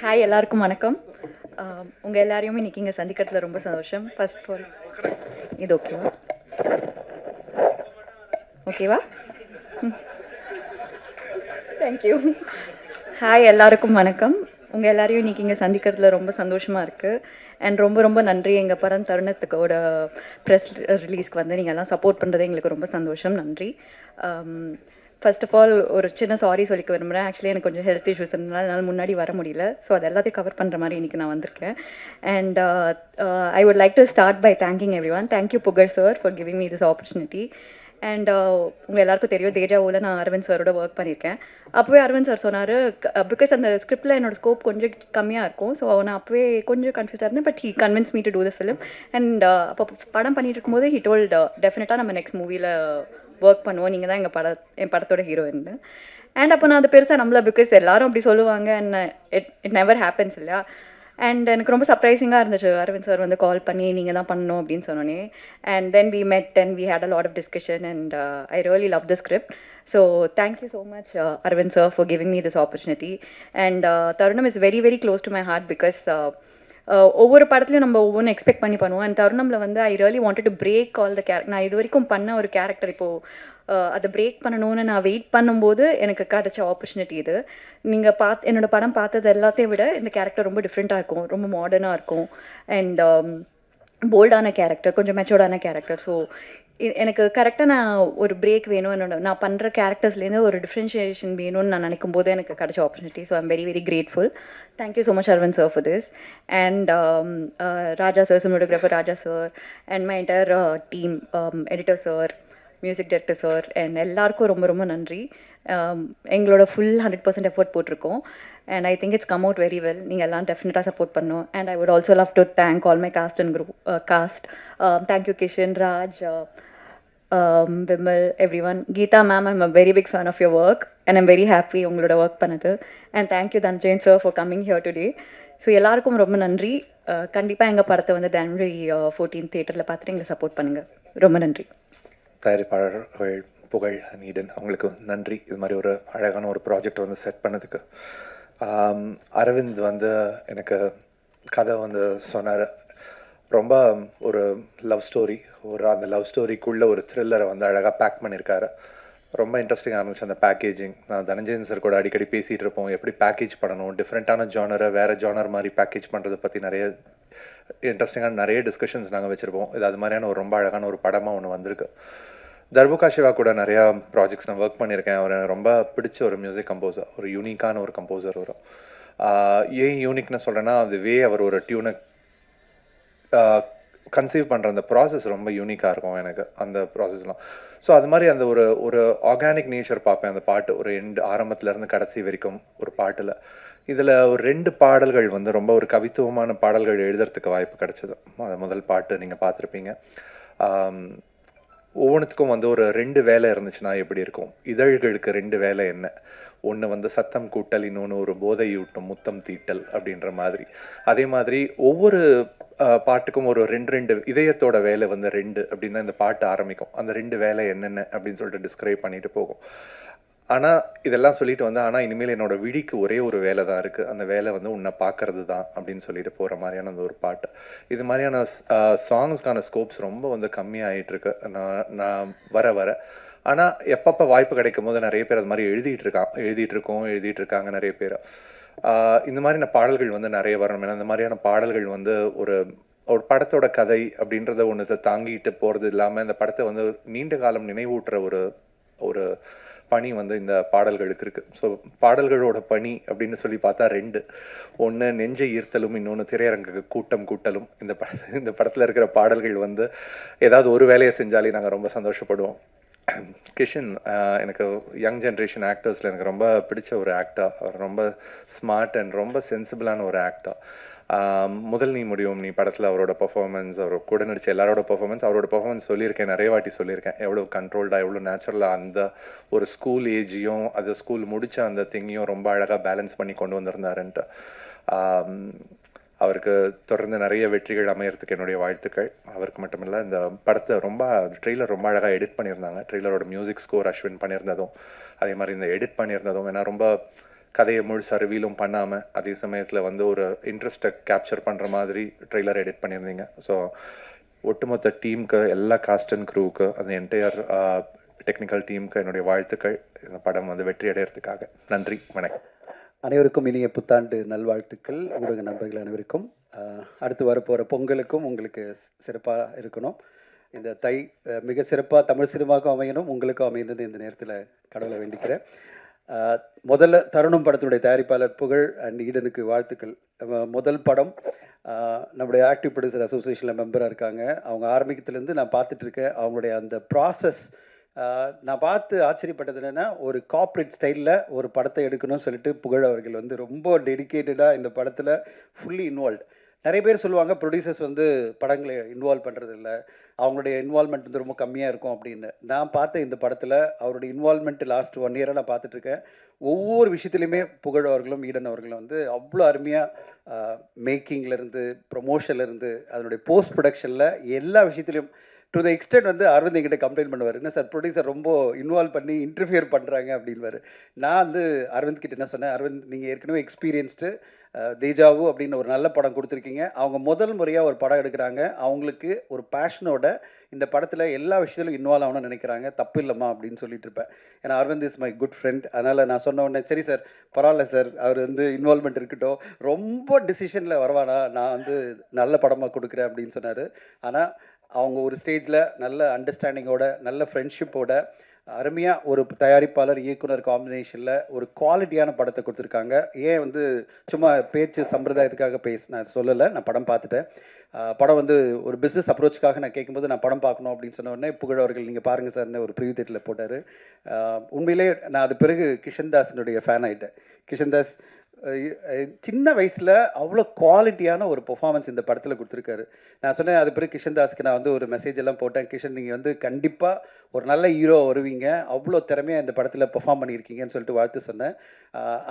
Hi எல்லாருக்கும் வணக்கம். உங்கள் எல்லாரையுமே இன்றைக்கி இங்கே சந்திக்கிறதுல ரொம்ப சந்தோஷம். ஃபர்ஸ்ட் ஆஃப் ஆல் இது ஓகேவா? ஓகேவா? தேங்க்யூ. ஹாய் எல்லாருக்கும் வணக்கம். உங்கள் எல்லாரையும் இன்றைக்கி இங்கே சந்திக்கிறதுல ரொம்ப சந்தோஷமாக இருக்குது. அண்ட் ரொம்ப ரொம்ப நன்றி. எங்கள் படம் தருணத்துக்கோட ப்ரெஸ் ரிலீஸ்க்கு வந்து நீங்கள் எல்லாம் சப்போர்ட் பண்ணுறது எங்களுக்கு ரொம்ப சந்தோஷம். நன்றி. ஃபர்ஸ்ட் ஆஃப் ஆல் ஒரு சின்ன சாரி சொல்லிக்க விரும்புகிறேன். ஆக்சுவலி எனக்கு கொஞ்சம் ஹெல்த் இஷ்யூஸ் இருந்ததுனால என்னால் முன்னாடி வர முடியல. ஸோ அது எல்லாத்தையும் கவர் பண்ணுற மாதிரி இன்றைக்கி நான் வந்திருக்கேன். And I would like to start by thanking everyone. Thank you Pugazh sir for giving me this opportunity. And உங்கள் எல்லாருக்கும் தெரியும், தேஜாவில் நான் அரவிந்த் சாரோட ஒர்க் பண்ணியிருக்கேன். அப்போவே அரவிந்த் சார் சொன்னார், பிகாஸ் அந்த ஸ்கிரிப்டில் என்னோட ஸ்கோப் கொஞ்சம் கம்மியாக இருக்கும். ஸோ நான் அப்போவே கொஞ்சம் கன்ஃபியூஸாக இருந்தேன். But he convince me to do the film. அண்ட் அப்போ படம் பண்ணிட்டு இருக்கும்போது ஹி டோல்ட் டெஃபினட்டாக நம்ம நெக்ஸ்ட் மூவியில் ஒர்க் பண்ணுவோம், நீங்கள் தான் என் படத்தோட ஹீரோயின். அண்ட் அப்போ நான் அதை பெருசாக நம்பல, பிகாஸ் எல்லாரும் அப்படி சொல்லுவாங்க. அண்ட் இட் நெவர் ஹேப்பன்ஸ் இல்லையா. அண்ட் எனக்கு ரொம்ப சர்ப்ரைசிங்காக இருந்துச்சு அரவிந்த் சார் வந்து கால் பண்ணி நீங்கள் தான் பண்ணணும் அப்படின்னு சொன்னோன்னே. And then we met and we had a lot of discussion and I really love the script. So thank you so much Aravind sir for giving me this opportunity. And Tharunam is very very close to my heart. Because ஒவ்வொரு படத்துலையும் நம்ம ஒவ்வொன்று expect பண்ணி பண்ணுவோம். And தருணமில் வந்து I really wanted to break all the நான் இது வரைக்கும் பண்ண ஒரு கேரக்டர் இப்போது அதை பிரேக் பண்ணணும்னு நான் வெயிட் பண்ணும்போது எனக்கு கிடைச்ச ஆப்பர்ச்சுனிட்டி இது. நீங்கள் என்னோடய படம் பார்த்தது எல்லாத்தையும் விட இந்த கேரக்டர் ரொம்ப டிஃப்ரெண்ட்டாக இருக்கும், ரொம்ப மாடர்னாக இருக்கும். அண்ட் போல்டான கேரக்டர், கொஞ்சம் மெச்சோர்டான கேரக்டர். ஸோ எனக்கு கரெக்டாக நான் ஒரு பிரேக் வேணும், நான் பண்ணுற கேரக்டர்ஸ்லேருந்து ஒரு டிஃப்ரென்ஷியேஷன் வேணும்னு நான் நினைக்கும் போது எனக்கு கிடைச்ச opportunity. So I'm very very grateful. Thank you so much Aravind sir for this. And Raja sir, cinematographer Raja sir, and my entire team, editor sir, music director sir, and எல்லாருக்கும் ரொம்ப ரொம்ப நன்றி. எங்களோட ஃபுல் 100% எஃபோர்ட் போட்டிருக்கோம். And I think it's come out very well. நீங்கள் எல்லாம் டெஃபினட்டாக support பண்ணணும். And I would also love to thank all my cast and group cast. Thank you Kishan, Raj, Vimal, everyone. Geetha ma'am, I'm a very big fan of your work and I'm very happy உங்களோட work பண்ணது. And thank you தன்ஜெயின் sir for coming here today. So எல்லாருக்கும் ரொம்ப நன்றி. கண்டிப்பாக எங்கள் படத்தை வந்து ஜனவரி 14 தியேட்டரில் பார்த்துட்டு எங்களை சப்போர்ட் பண்ணுங்கள். ரொம்ப நன்றி. தயாரிப்பாளர்கள் புகழ், நீடன், அவங்களுக்கு நன்றி. இது மாதிரி ஒரு அழகான ஒரு ப்ராஜெக்ட் வந்து செட் பண்ணதுக்கு. அரவிந்த் வந்து எனக்கு கதை வந்து சொன்னார். ரொம்ப ஒரு லவ் ஸ்டோரி, அந்த லவ் ஸ்டோரிக்குள்ளே ஒரு த்ரில்லரை வந்து அழகாக பேக் பண்ணியிருக்காரு. ரொம்ப இன்ட்ரெஸ்டிங்காக இருந்துச்சு அந்த பேக்கேஜிங். நான் தனஞ்சயன் சார் கூட அடிக்கடி பேசிகிட்டு இருப்போம், எப்படி பேக்கேஜ் பண்ணணும், டிஃப்ரெண்ட்டான ஜானரை வேறு ஜானர் மாதிரி பேக்கேஜ் பண்ணுறதை பற்றி நிறைய இன்ட்ரெஸ்டிங்கான நிறைய டிஸ்கஷன்ஸ் நாங்கள் வச்சுருப்போம். இது அது மாதிரியான ஒரு ரொம்ப அழகான ஒரு படமாக ஒன்று வந்திருக்கு. தர்புகா சிவா கூட நிறையா ப்ராஜெக்ட்ஸ் நான் ஒர்க் பண்ணியிருக்கேன். அவர் ரொம்ப பிடிச்ச ஒரு மியூசிக் கம்போசர், ஒரு யூனிக்கான ஒரு கம்போசர் வரும். ஏன் யூனிக்னு சொல்கிறேன்னா, அதுவே அவர் ஒரு டியூனை கன்சீவ் பண்ணுற அந்த ப்ராசஸ் ரொம்ப யூனிக்காக இருக்கும் எனக்கு, அந்த ப்ராசஸ்லாம். ஸோ அது மாதிரி அந்த ஒரு ஆர்கானிக் நேச்சர் பார்ப்பேன் அந்த பாட்டு, ஒரு ஆரம்பத்துலேருந்து கடைசி வரைக்கும் ஒரு பாட்டில். இதில் ஒரு 2 பாடல்கள் வந்து ரொம்ப ஒரு கவித்துவமான பாடல்கள் எழுதுறதுக்கு வாய்ப்பு கிடைச்சது. அது முதல் பாட்டு நீங்கள் பார்த்துருப்பீங்க. ஒவ்வொன்றுத்துக்கும் வந்து ஒரு 2 வேலை இருந்துச்சுன்னா எப்படி இருக்கும்? இதழ்களுக்கு 2 வேலை என்ன? ஒன்று வந்து சத்தம் கூட்டல், இன்னொன்று ஒரு போதையூட்டும் முத்தம் தீட்டல் அப்படின்ற மாதிரி. அதே மாதிரி ஒவ்வொரு பாட்டுக்கும் ஒரு 2 இதயத்தோட வேலை வந்து 2 அப்படின்னு தான் இந்த பாட்டு ஆரம்பிக்கும். அந்த 2 வேலை என்னென்ன அப்படின்னு சொல்லிட்டு டிஸ்கிரைப் பண்ணிட்டு போகும். ஆனால் இதெல்லாம் சொல்லிட்டு வந்து, ஆனால் இனிமேல் என்னோட விழிக்கு ஒரே ஒரு வேலை தான் இருக்குது, அந்த வேலை வந்து உன்னை பார்க்கறது தான் அப்படின்னு சொல்லிட்டு போகிற மாதிரியான அந்த ஒரு பாட்டு. இது மாதிரியான சாங்ஸ்க்கான ஸ்கோப்ஸ் ரொம்ப வந்து கம்மியாகிட்டு இருக்கு நான் வர. ஆனால் எப்பப்போ வாய்ப்பு கிடைக்கும் போது நிறைய பேர் அது மாதிரி எழுதிட்டு இருக்காங்க நிறைய பேர். இந்த மாதிரியான பாடல்கள் வந்து நிறைய வரணும். ஏன்னா இந்த மாதிரியான பாடல்கள் வந்து ஒரு படத்தோட கதை அப்படின்றத ஒன்று தாங்கிட்டு போகிறது இல்லாமல் இந்த படத்தை வந்து நீண்ட காலம் நினைவூட்டுற ஒரு பணி வந்து இந்த பாடல்களுக்கு இருக்குது. ஸோ பாடல்களோட பணி அப்படின்னு சொல்லி பார்த்தா 2. ஒன்று நெஞ்சை ஈர்த்தலும், இன்னொன்று திரையரங்கு கூட்டலும். இந்த படத்தில் இருக்கிற பாடல்கள் வந்து ஏதாவது ஒரு வேலையை செஞ்சாலே நாங்கள் ரொம்ப சந்தோஷப்படுவோம். கிஷன் எனக்கு யங் ஜென்ரேஷன் ஆக்டர்ஸில் எனக்கு ரொம்ப பிடிச்ச ஒரு ஆக்டர். அவர் ரொம்ப ஸ்மார்ட் அண்ட் ரொம்ப சென்சிபிளான ஒரு ஆக்டர். முதல் நீ முடியும் நீ படத்தில் அவரோட பர்ஃபார்மன்ஸ், அவர் கூட நடித்த எல்லாரோட பர்ஃபார்மன்ஸ் சொல்லியிருக்கேன், நிறைய வாட்டி சொல்லியிருக்கேன். எவ்வளோ கண்ட்ரோல்டாக, எவ்வளோ நேச்சுரலாக அந்த ஒரு ஸ்கூல் ஏஜையும் அது ஸ்கூல் முடித்த அந்த திங்கையும் ரொம்ப அழகாக பேலன்ஸ் பண்ணி கொண்டு வந்திருந்தாருன்ட்டு. அவருக்கு தொடர்ந்து நிறைய வெற்றிகள் அமையறதுக்கு என்னுடைய வாழ்த்துக்கள். அவருக்கு மட்டுமில்லை, இந்த படத்தை ட்ரெய்லர் ரொம்ப அழகாக எடிட் பண்ணியிருந்தாங்க. ட்ரெய்லரோட மியூசிக் ஸ்கோர் அஸ்வின் பண்ணியிருந்ததும், அதே மாதிரி இந்த எடிட் பண்ணியிருந்ததும், ஏன்னா ரொம்ப கதையை முழுசா ரிவீலும் பண்ணாமல் அதே சமயத்தில் வந்து ஒரு இன்ட்ரெஸ்ட்டை கேப்சர் பண்ணுற மாதிரி ட்ரெய்லர் எடிட் பண்ணியிருந்தீங்க. ஸோ ஒட்டுமொத்த டீமுக்கு, எல்லா காஸ்ட் அண்ட் க்ரூவுக்கு, அந்த என்டையர் டெக்னிக்கல் டீமுக்கு என்னுடைய வாழ்த்துக்கள். இந்த படம் வந்து வெற்றி அடைகிறதுக்காக. நன்றி, வணக்கம். அனைவருக்கும் இனிய புத்தாண்டு நல்வாழ்த்துக்கள். ஊடக நண்பர்கள் அனைவருக்கும் அடுத்து வரப்போகிற பொங்கலுக்கும் உங்களுக்கு சிறப்பாக இருக்கணும். இந்த மிக சிறப்பாக தமிழ் சினிமாவுக்கும் அமையணும், உங்களுக்கும் அமையணும்னு இந்த நேரத்தில் கடவுளை வேண்டிக்கிறேன். முதல்ல தருணம் படத்தினுடைய தயாரிப்பாளர் புகழ் அண்ட் ஈடனுக்கு வாழ்த்துக்கள். முதல் படம் நம்முடைய ஆக்டிவ் ப்ரொடியூசர் அசோசியேஷனில் மெம்பராக இருக்காங்க. அவங்க ஆரம்பிக்கத்துலேருந்து நான் பார்த்துட்ருக்கேன். அவங்களுடைய அந்த ப்ராசஸ் நான் பார்த்து ஆச்சரியப்பட்டது என்னென்னா, ஒரு கார்ப்பரேட் ஸ்டைலில் ஒரு படத்தை எடுக்கணும்னு சொல்லிட்டு புகழ் அவர்கள் வந்து ரொம்ப டெடிக்கேட்டடாக இந்த படத்தில் ஃபுல்லி இன்வால்வ். நிறைய பேர் சொல்லுவாங்க ப்ரொடியூசர்ஸ் வந்து படங்களை இன்வால்வ் பண்ணுறதில்ல, அவங்களுடைய இன்வால்மெண்ட் வந்து ரொம்ப கம்மியாக இருக்கும் அப்படின்னு. நான் பார்த்த இந்த படத்தில் அவருடைய இன்வால்மெண்ட் லாஸ்ட் 1 இயராக நான் பார்த்துட்ருக்கேன். ஒவ்வொரு விஷயத்துலையுமே புகழ் அவர்களும் ஈடன் அவர்களும் வந்து அவ்வளோ அருமையாக மேக்கிங்லேருந்து ப்ரொமோஷன்லேருந்து அதனுடைய போஸ்ட் ப்ரொடக்ஷனில் எல்லா விஷயத்துலையும் டு த எக்ஸ்டென்ட் வந்து அரவிந்த் என்கிட்ட கம்ப்ளைண்ட் பண்ணுவார், என்ன சார் ப்ரொடியூசர் ரொம்ப இன்வால்வ் பண்ணி இன்டர்ஃபியர் பண்ணுறாங்க அப்படின்வார். நான் வந்து அரவிந்த் கிட்ட என்ன சொன்னேன், அரவிந்த் நீங்கள் ஏற்கனவே எக்ஸ்பீரியன்ஸ்டு தேஜாவு அப்படின்னு ஒரு நல்ல படம் கொடுத்துருக்கீங்க, அவங்க முதல் முறையாக ஒரு படம் எடுக்கிறாங்க, அவங்களுக்கு ஒரு பேஷனோட இந்த படத்தில் எல்லா விஷயத்திலும் இன்வால்வ் ஆகணும்னு நினைக்கிறாங்க, தப்பு இல்லைம்மா அப்படின்னு சொல்லிட்டு இருப்பேன். ஏன்னா Aravind is my good friend. அதனால் நான் சொன்ன உடனே சரி சார் பரவாயில்ல சார், அவர் வந்து இன்வால்மெண்ட் இருக்கட்டும், ரொம்ப டிசிஷனில் வரவானா, நான் வந்து நல்ல படமாக கொடுக்குறேன் அப்படின்னு சொன்னார். ஆனால் அவங்க ஒரு ஸ்டேஜில் நல்ல அண்டர்ஸ்டாண்டிங்கோட, நல்ல ஃப்ரெண்ட்ஷிப்போட, அருமையாக ஒரு தயாரிப்பாளர் இயக்குனர் காம்பினேஷனில் ஒரு குவாலிட்டியான படத்தை கொடுத்துருக்காங்க. ஏன் வந்து சும்மா பேச்சு சம்பிரதாயத்துக்காக நான் சொல்லலை, நான் படம் பார்த்துட்டேன். படம் வந்து ஒரு பிஸ்னஸ் அப்ரோச்சுக்காக நான் கேட்கும்போது நான் படம் பார்க்கணும் அப்படின்னு சொன்ன உடனே புகழ் அவர்கள் நீங்கள் பாருங்கள் சார்னு ஒரு ப்ரிவ்யூ தேட்டரில் போட்டார். உண்மையிலே நான் அது பிறகு கிஷன்தாஸினுடைய ஃபேன் ஆகிட்டேன். கிஷன்தாஸ் சின்ன வயசில் அவ்வளோ குவாலிட்டியான ஒரு பெர்ஃபார்மன்ஸ் இந்த படத்தில் கொடுத்துருக்காரு. நான் சொன்னேன் அது பிறகு கிஷன்தாஸ்க்கு நான் வந்து ஒரு மெசேஜ் எல்லாம் போட்டேன், கிஷன் நீங்கள் வந்து கண்டிப்பாக ஒரு நல்ல ஹீரோ வருவீங்க, அவ்வளோ திறமையாக இந்த படத்தில் பெர்ஃபார்ம் பண்ணியிருக்கீங்கன்னு சொல்லிட்டு வாழ்த்து சொன்னேன்.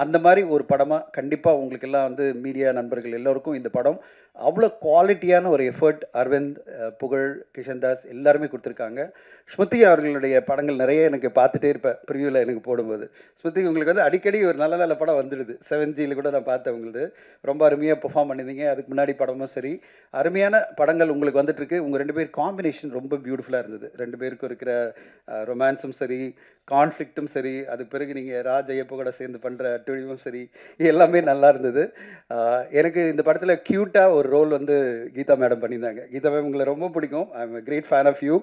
அந்த மாதிரி ஒரு படமாக கண்டிப்பாக உங்களுக்கெல்லாம் வந்து மீடியா நண்பர்கள் எல்லோருக்கும் இந்த படம் அவ்வளோ குவாலிட்டியான ஒரு எஃபர்ட் அரவிந்த், புகழ், கிஷன்தாஸ் எல்லாருமே கொடுத்துருக்காங்க. ஸ்மிருதி அவர்களுடைய படங்கள் நிறைய எனக்கு பார்த்துட்டே இருப்பேன் ப்ரிவியூவில் எனக்கு போடும்போது. ஸ்மிருதி உங்களுக்கு வந்து அடிக்கடி ஒரு நல்ல நல்ல படம் வந்துடுது. 7Gயில் கூட நான் பார்த்தேன், உங்களுக்கு ரொம்ப அருமையாக பெர்ஃபார்ம் பண்ணியிருந்தீங்க. அதுக்கு முன்னாடி படமும் சரி அருமையான படங்கள் உங்களுக்கு வந்துட்டுருக்கு. உங்கள் 2 பேர் காம்பினேஷன் ரொம்ப பியூட்டிஃபுல்லாக இருந்தது. 2 பேருக்கும் இருக்கிற ரொமான்ஸும் சரி, கான்ஃப்ளிக்ட்டும் சரி, அது பிறகு நீங்கள் ராஜ் ஐயப்ப கூட சேர்ந்து பண்ணுற துணிவும் சரி, எல்லாமே நல்லா இருந்தது. எனக்கு இந்த படத்தில் க்யூட்டாக ஒரு ரோல் வந்து கீதா மேடம் பண்ணியிருந்தாங்க. கீதா மேம் உங்களை ரொம்ப பிடிக்கும். I am great fan of you.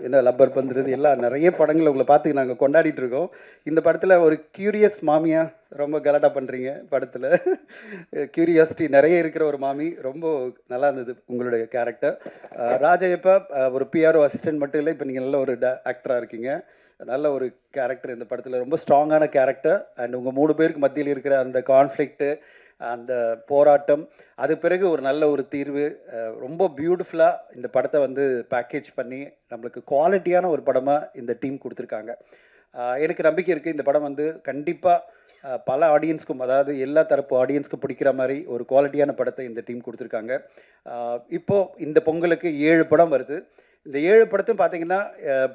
என்ன லப்பர் பந்துறது எல்லாம் நிறைய படங்கள் உங்களை பார்த்து நாங்கள் கொண்டாடிட்டு இருக்கோம். இந்த படத்தில் ஒரு க்யூரியஸ் மாமியாக ரொம்ப கலாட்டா பண்ணுறீங்க படத்தில். க்யூரியாசிட்டி நிறைய இருக்கிற ஒரு மாமி, ரொம்ப நல்லா இருந்தது உங்களுடைய கேரக்டர். ராஜையப்பா ஒரு பிஆர்ஓ அசிஸ்டன்ட் மட்டும் இல்லை, இப்போ நீங்கள் நல்ல ஒரு ஆக்டராக இருக்கீங்க. நல்ல ஒரு கேரக்டர் இந்த படத்தில், ரொம்ப ஸ்ட்ராங்கான கேரக்டர். அண்ட் உங்கள் 3 பேருக்கு மத்தியில் இருக்கிற அந்த கான்ஃப்ளிக்ட்டு, அந்த போராட்டம், அது பிறகு ஒரு நல்ல ஒரு தீர்வு, ரொம்ப பியூட்டிஃபுல்லாக இந்த படத்தை வந்து பேக்கேஜ் பண்ணி நம்மளுக்கு குவாலிட்டியான ஒரு படமாக இந்த டீம் கொடுத்துருக்காங்க. எனக்கு நம்பிக்கை இருக்குது இந்த படம் வந்து கண்டிப்பாக பல ஆடியன்ஸ்க்கும், அதாவது எல்லா தரப்பு ஆடியன்ஸ்க்கும் பிடிக்கிற மாதிரி ஒரு குவாலிட்டியான படத்தை இந்த டீம் கொடுத்துருக்காங்க. இப்போது இந்த பொங்கலுக்கு 7 படம் வருது. இந்த 7 படத்தையும் பார்த்தீங்கன்னா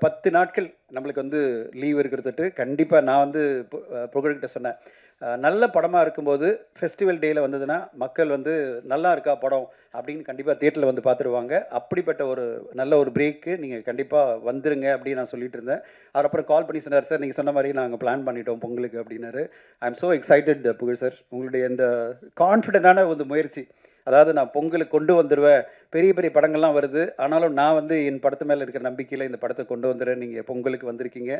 10 நாட்கள் நம்மளுக்கு வந்து லீவ் இருக்கிறதுட்டு கண்டிப்பாக நான் வந்து புகழ்கிட்ட சொன்னேன், நல்ல படமாக இருக்கும்போது ஃபெஸ்டிவல் டேயில் வந்ததுன்னா மக்கள் வந்து நல்லா இருக்கா படம் அப்படின்னு கண்டிப்பாக தியேட்டரில் வந்து பார்த்துருவாங்க. அப்படிப்பட்ட ஒரு நல்ல ஒரு பிரேக்கு நீங்கள் கண்டிப்பாக வந்துருங்க அப்படின்னு நான் சொல்லிட்டு இருந்தேன். அவர் அப்புறம் கால் பண்ணி சொன்னார், சார் நீங்கள் சொன்ன மாதிரி நாங்கள் பிளான் பண்ணிட்டோம் பொங்கலுக்கு அப்படின்னாரு. ஐ எம் ஸோ எக்ஸைட்டட் புகழ் சார், உங்களுடைய இந்த கான்ஃபிடென்ட்டான ஒரு முயற்சி. அதாவது நான் பொங்கலுக்கு கொண்டு வந்துடுவேன், பெரிய பெரிய படங்கள்லாம் வருது, ஆனாலும் நான் வந்து என் படத்து மேலே இருக்கிற நம்பிக்கையில் இந்த படத்தை கொண்டு வந்துடுறேன். நீங்கள் பொங்கலுக்கு வந்திருக்கீங்க.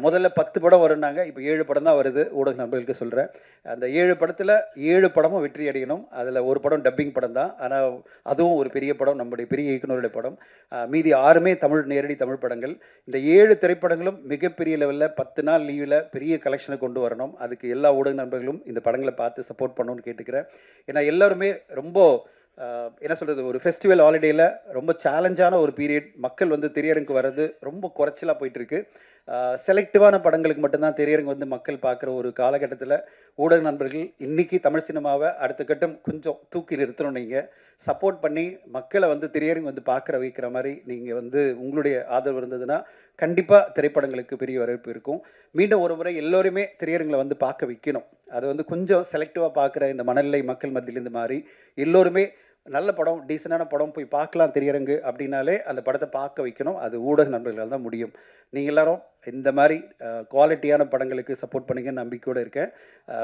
முதல்ல 10 படம் வரும்னாங்க, இப்போ 7 படம் தான் வருது. ஊடக நண்பர்களுக்கு சொல்கிறேன், அந்த 7 படத்தில் 7 படமும் வெற்றி அடையணும். அதில் ஒரு படம் டப்பிங் படம் தான், ஆனால் அதுவும் ஒரு பெரிய படம், நம்முடைய பெரிய இயக்குனருடைய படம். மீதி 6மே நேரடி தமிழ் படங்கள். இந்த 7 திரைப்படங்களும் மிகப்பெரிய லெவலில் 10 நாள் லீவில் பெரிய கலெக்ஷனை கொண்டு வரணும். அதுக்கு எல்லா ஊடக நண்பர்களும் இந்த படங்களை பார்த்து சப்போர்ட் பண்ணணும்னு கேட்டுக்கிறேன். ஏன்னா எல்லாருமே ரொம்ப என்ன சொல்கிறது, ஒரு ஃபெஸ்டிவல் ஹாலிடேயில் ரொம்ப சேலஞ்சான ஒரு பீரியட். மக்கள் வந்து திரையரங்குக்கு வர்றது ரொம்ப குறைச்சலாக போயிட்டுருக்கு. செலக்டிவான படங்களுக்கு மட்டும்தான் திரையரங்கு வந்து மக்கள் பார்க்குற ஒரு காலகட்டத்தில் ஊடக நண்பர்கள் இன்றைக்கி தமிழ் சினிமாவை அடுத்த கட்டம் கொஞ்சம் தூக்கி நிறுத்தணும். நீங்கள் சப்போர்ட் பண்ணி மக்களை வந்து திரையரங்கு வந்து பார்க்குற வைக்கிற மாதிரி நீங்கள் வந்து உங்களுடைய ஆதரவு இருந்ததுன்னா கண்டிப்பாக திரைப்படங்களுக்கு பெரிய வரவேற்பு இருக்கும். மீண்டும் ஒரு முறை எல்லோருமே திரையரங்கில் வந்து பார்க்க வைக்கணும். அது வந்து கொஞ்சம் செலக்டிவாக பார்க்குற இந்த மனநிலை மக்கள் மத்தியிலேருந்து மாறி எல்லோருமே நல்ல படம், டீசெண்டான படம் போய் பார்க்கலாம் திரையரங்கு அப்படின்னாலே அந்த படத்தை பார்க்க வைக்கணும். அது ஊடக நண்பர்களால் தான் முடியும். நீங்கள் எல்லாரும் இந்த மாதிரி குவாலிட்டியான படங்களுக்கு சப்போர்ட் பண்ணீங்கன்னு நம்பிக்கையோடு இருக்கேன்.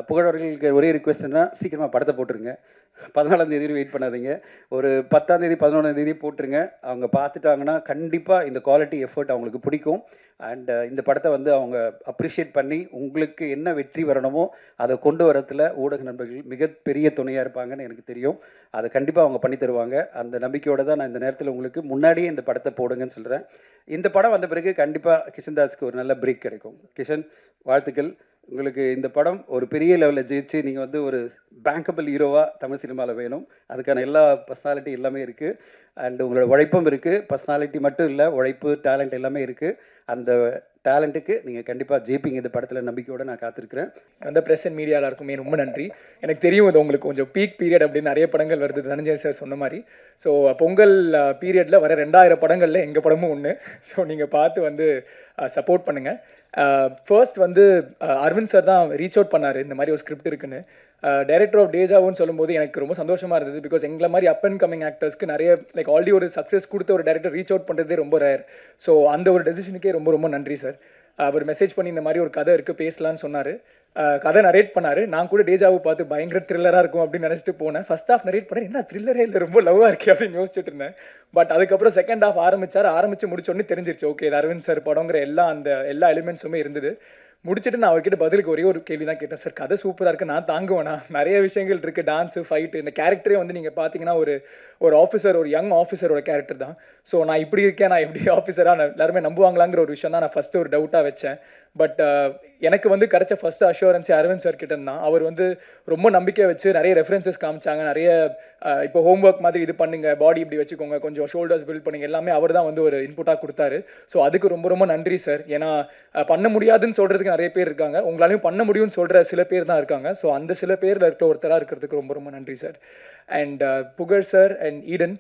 புகழவர்களுக்கு ஒரே ரிக்வெஸ்ட் என்ன, சீக்கிரமாக படத்தை போட்டுருங்க. 14ஆம் தேதி வெயிட் பண்ணாதீங்க. ஒரு 10ஆம் தேதி 11ஆம் தேதி போட்டுருங்க. அவங்க பார்த்துட்டாங்கன்னா கண்டிப்பாக இந்த குவாலிட்டி எஃபர்ட் அவங்களுக்கு பிடிக்கும். அண்ட் இந்த படத்தை வந்து அவங்க அப்ரிஷியேட் பண்ணி உங்களுக்கு என்ன வெற்றி வரணுமோ அதை கொண்டு வரத்தில் ஊடக நண்பர்கள் மிகப்பெரிய துணையாக இருப்பாங்கன்னு எனக்கு தெரியும். அதை கண்டிப்பாக அவங்க பண்ணி தருவாங்க. அந்த நம்பிக்கையோடு தான் நான் இந்த நேரத்தில் உங்களுக்கு முன்னாடியே இந்த படத்தை போடுங்கன்னு சொல்கிறேன். இந்த படம் வந்த பிறகு கண்டிப்பாக கிஷன்தாஸுக்கு ஒரு நல்ல பிரேக் கிடைக்கும். கிஷன், வாழ்த்துக்கள். உங்களுக்கு இந்த படம் ஒரு பெரிய லெவலில் ஜெயிச்சு நீங்கள் வந்து ஒரு பேங்கபிள் ஹீரோவாக தமிழ் சினிமாவில் வேணும். அதுக்கான எல்லா பர்சனாலிட்டி எல்லாமே இருக்குது. அண்ட் உங்களோட உழைப்பும் இருக்குது. பர்சனாலிட்டி மட்டும் இல்லை, உழைப்பு, டேலண்ட் எல்லாமே இருக்குது. அந்த டேலண்ட்டுக்கு நீங்கள் கண்டிப்பாக ஜெயிப்பீங்க இந்த படத்தில் நம்பிக்கையோடு நான் காத்திருக்கிறேன். அந்த ப்ரெஸ் அண்ட் மீடியா எல்லாருக்குமே ரொம்ப நன்றி. எனக்கு தெரியும் இது உங்களுக்கு கொஞ்சம் பீக் பீரியட் அப்படின்னு நிறைய படங்கள் வருது, தனஞ்சய் சார் சொன்ன மாதிரி. ஸோ பொங்கல் பீரியடில் வர 2000 படங்களில் எங்கள் படமும் ஒன்று. ஸோ நீங்கள் பார்த்து வந்து சப்போர்ட் பண்ணுங்கள். ஃபர்ஸ்ட் வந்து அரவிந்த் சார் தான் ரீச் அவுட் பண்ணார், இந்த மாதிரி ஒரு ஸ்கிரிப்ட் இருக்குன்னு. டைரக்டர் ஆஃப் டேஜாவுன்னு சொல்லும்போது எனக்கு ரொம்ப சந்தோஷமாக இருந்தது. பிகாஸ் எங்களை மாதிரி அப் அண்ட் கமிங் ஆக்டர்ஸ்க்கு நிறைய லைக் ஆல்ரெடி ஒரு சக்ஸஸ் கொடுத்த ஒரு டேரக்டர் ரீச் அவுட் பண்ணுறதே ரொம்ப ரேர். ஸோ அந்த ஒரு டெசிஷனுக்கே ரொம்ப ரொம்ப நன்றி சார். அவர் மெசேஜ் பண்ணி இந்த மாதிரி ஒரு கதை இருக்குது பேசலான்னு சொன்னார். கதை நரேட் பண்ணார். நான் கூட டேஜாவை பார்த்து பயங்கர த்ரில்லராக இருக்கும் அப்படின்னு நினச்சிட்டு போனேன். ஃபர்ஸ்ட் ஹாஃப் நரேட் பண்ணேன், என்ன த்ரில்லரே இல்லை, ரொம்ப லவ்வாக இருக்கே அப்படின்னு யோசிச்சுட்டு இருந்தேன். பட் அதுக்கப்புறம் செகண்ட் ஹாஃப் ஆரம்பித்து முடிச்சோடனே தெரிஞ்சிருச்சு, ஓகே இது அரவிந்த் சார் படங்கிற எல்லா எலிமெண்ட்ஸுமே இருந்தது. முடிச்சுட்டு நான் அவர்கிட்ட பதிலுக்கு ஒரே ஒரு கேள்வி தான் கேட்டேன், சார் கதை சூப்பராக இருக்குது, நான் தாங்குவேனா, நிறைய விஷயங்கள் இருக்குது, டான்ஸு, ஃபைட்டு, இந்த கேரக்டரே வந்து நீங்கள் பார்த்தீங்கன்னா ஒரு ஆஃபீஸர், ஒரு யங் ஆஃபீஸரோட கேரக்டர் தான். ஸோ நான் இப்படி இருக்கேன், நான் எப்படி ஆஃபீஸராக நான் எல்லாருமே நம்புவாங்களாங்கிற ஒரு விஷயம் தான் நான் ஃபஸ்ட்டு ஒரு டவுட்டாக வச்சேன். பட் எனக்கு வந்து கிடைச்ச ஃபஸ்ட் அஷூரன்ஸ் அரவிந்த் சார் கிட்ட தான். அவர் வந்து ரொம்ப நம்பிக்கை வச்சு நிறைய ரெஃபரன்சஸ் காமிச்சாங்க. நிறைய இப்போ ஹோம்ஒர்க் மாதிரி இது பண்ணுங்க, பாடி இப்படி வச்சுக்கோங்க, கொஞ்சம் ஷோல்டர்ஸ் பில்ட் பண்ணுங்க, எல்லாமே அவர் தான் வந்து ஒரு இன்புட்டாக கொடுத்தாரு. ஸோ அதுக்கு ரொம்ப ரொம்ப நன்றி சார். ஏன்னா பண்ண முடியாதுன்னு சொல்கிறதுக்கு நிறைய பேர் இருக்காங்க, உங்களாலையும் பண்ண முடியும்னு சொல்கிற சில பேர் தான் இருக்காங்க. ஸோ அந்த சில பேரில் இருக்க ஒருத்தராக இருக்கிறதுக்கு ரொம்ப ரொம்ப நன்றி சார். அண்ட் புகழ் சார் அண்ட் ஈடன்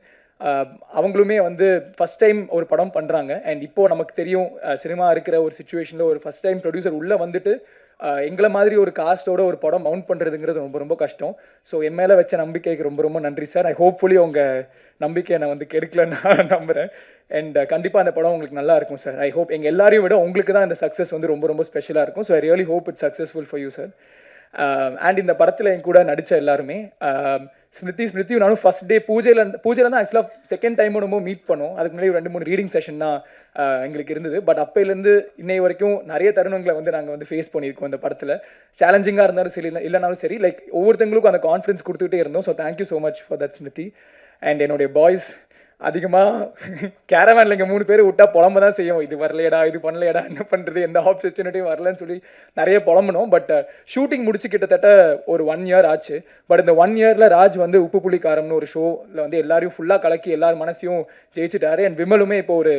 அவங்களுமே வந்து ஃபஸ்ட் டைம் ஒரு படம் பண்ணுறாங்க. அண்ட் இப்போது நமக்கு தெரியும் சினிமா இருக்கிற ஒரு சுச்சுவேஷனில் ஒரு ஃபஸ்ட் டைம் ப்ரொடியூசர் உள்ளே வந்துட்டு எங்களை மாதிரி ஒரு காஸ்ட்டோட ஒரு படம் மவுண்ட் பண்ணுறதுங்கிறது ரொம்ப ரொம்ப கஷ்டம். ஸோ என் மேலே வச்ச நம்பிக்கைக்கு ரொம்ப ரொம்ப நன்றி சார். ஐ ஹோப்ஃபுல்லி உங்கள் நம்பிக்கையை நான் வந்து கெடுக்கலன்னு நான் நம்புகிறேன். அண்ட் கண்டிப்பாக அந்த படம் உங்களுக்கு நல்லா இருக்கும் சார். ஐ ஹோப் எங்கள் எல்லாரையும் விட உங்களுக்கு தான் இந்த சக்ஸஸ் வந்து ரொம்ப ரொம்ப ஸ்பெஷலாக இருக்கும். So I really hope it's successful for you sir. And இந்த படத்தில் என் கூட நடித்த எல்லாருமே ஸ்மிருதியும் நானும் ஃபஸ்ட் டே பூஜையில் தான் ஆக்சுவலாக செகண்ட் டைம் நம்ம மீட் பண்ணோம். அதுக்கு முன்னாடி 2-3 ரீடிங் செஷன் தான் எங்களுக்கு இருந்தது. பட் அப்போலேருந்து இன்னை வரைக்கும் நிறைய தருணங்களை வந்து நாங்கள் வந்து ஃபேஸ் பண்ணியிருக்கோம் இந்த படத்தில். சேலஞ்சிங்காக இருந்தாலும் சரி, இல்லைனாலும் சரி, லைக் ஒவ்வொருத்தங்களுக்கும் அந்த கான்ஃபிடன்ஸ் கொடுத்துக்கிட்டே இருந்தோம். So thank you so much for that Smriti. And என்னுடைய பாய்ஸ் அதிகமாக கேரவேனில் இங்கே 3 பேர் விட்டால் புலம்ப தான் செய்யும், இது வரலையடா, இது பண்ணலையடா, என்ன பண்ணுறது, எந்த ஆப்பர்ச்சுனிட்டியும் வரலன்னு சொல்லி நிறைய புலம்பணும். பட் ஷூட்டிங் முடிச்சு கிட்டத்தட்ட ஒரு 1 இயர் ஆச்சு. பட் இந்த 1 இயரில் ராஜ் வந்து உப்பு புளி காரம்னு ஒரு ஷோவில் வந்து எல்லாரையும் ஃபுல்லாக கலக்கி எல்லார் மனசையும் ஜெயிச்சிட்டாரு. அண்ட் விமலுமே இப்போ ஒரு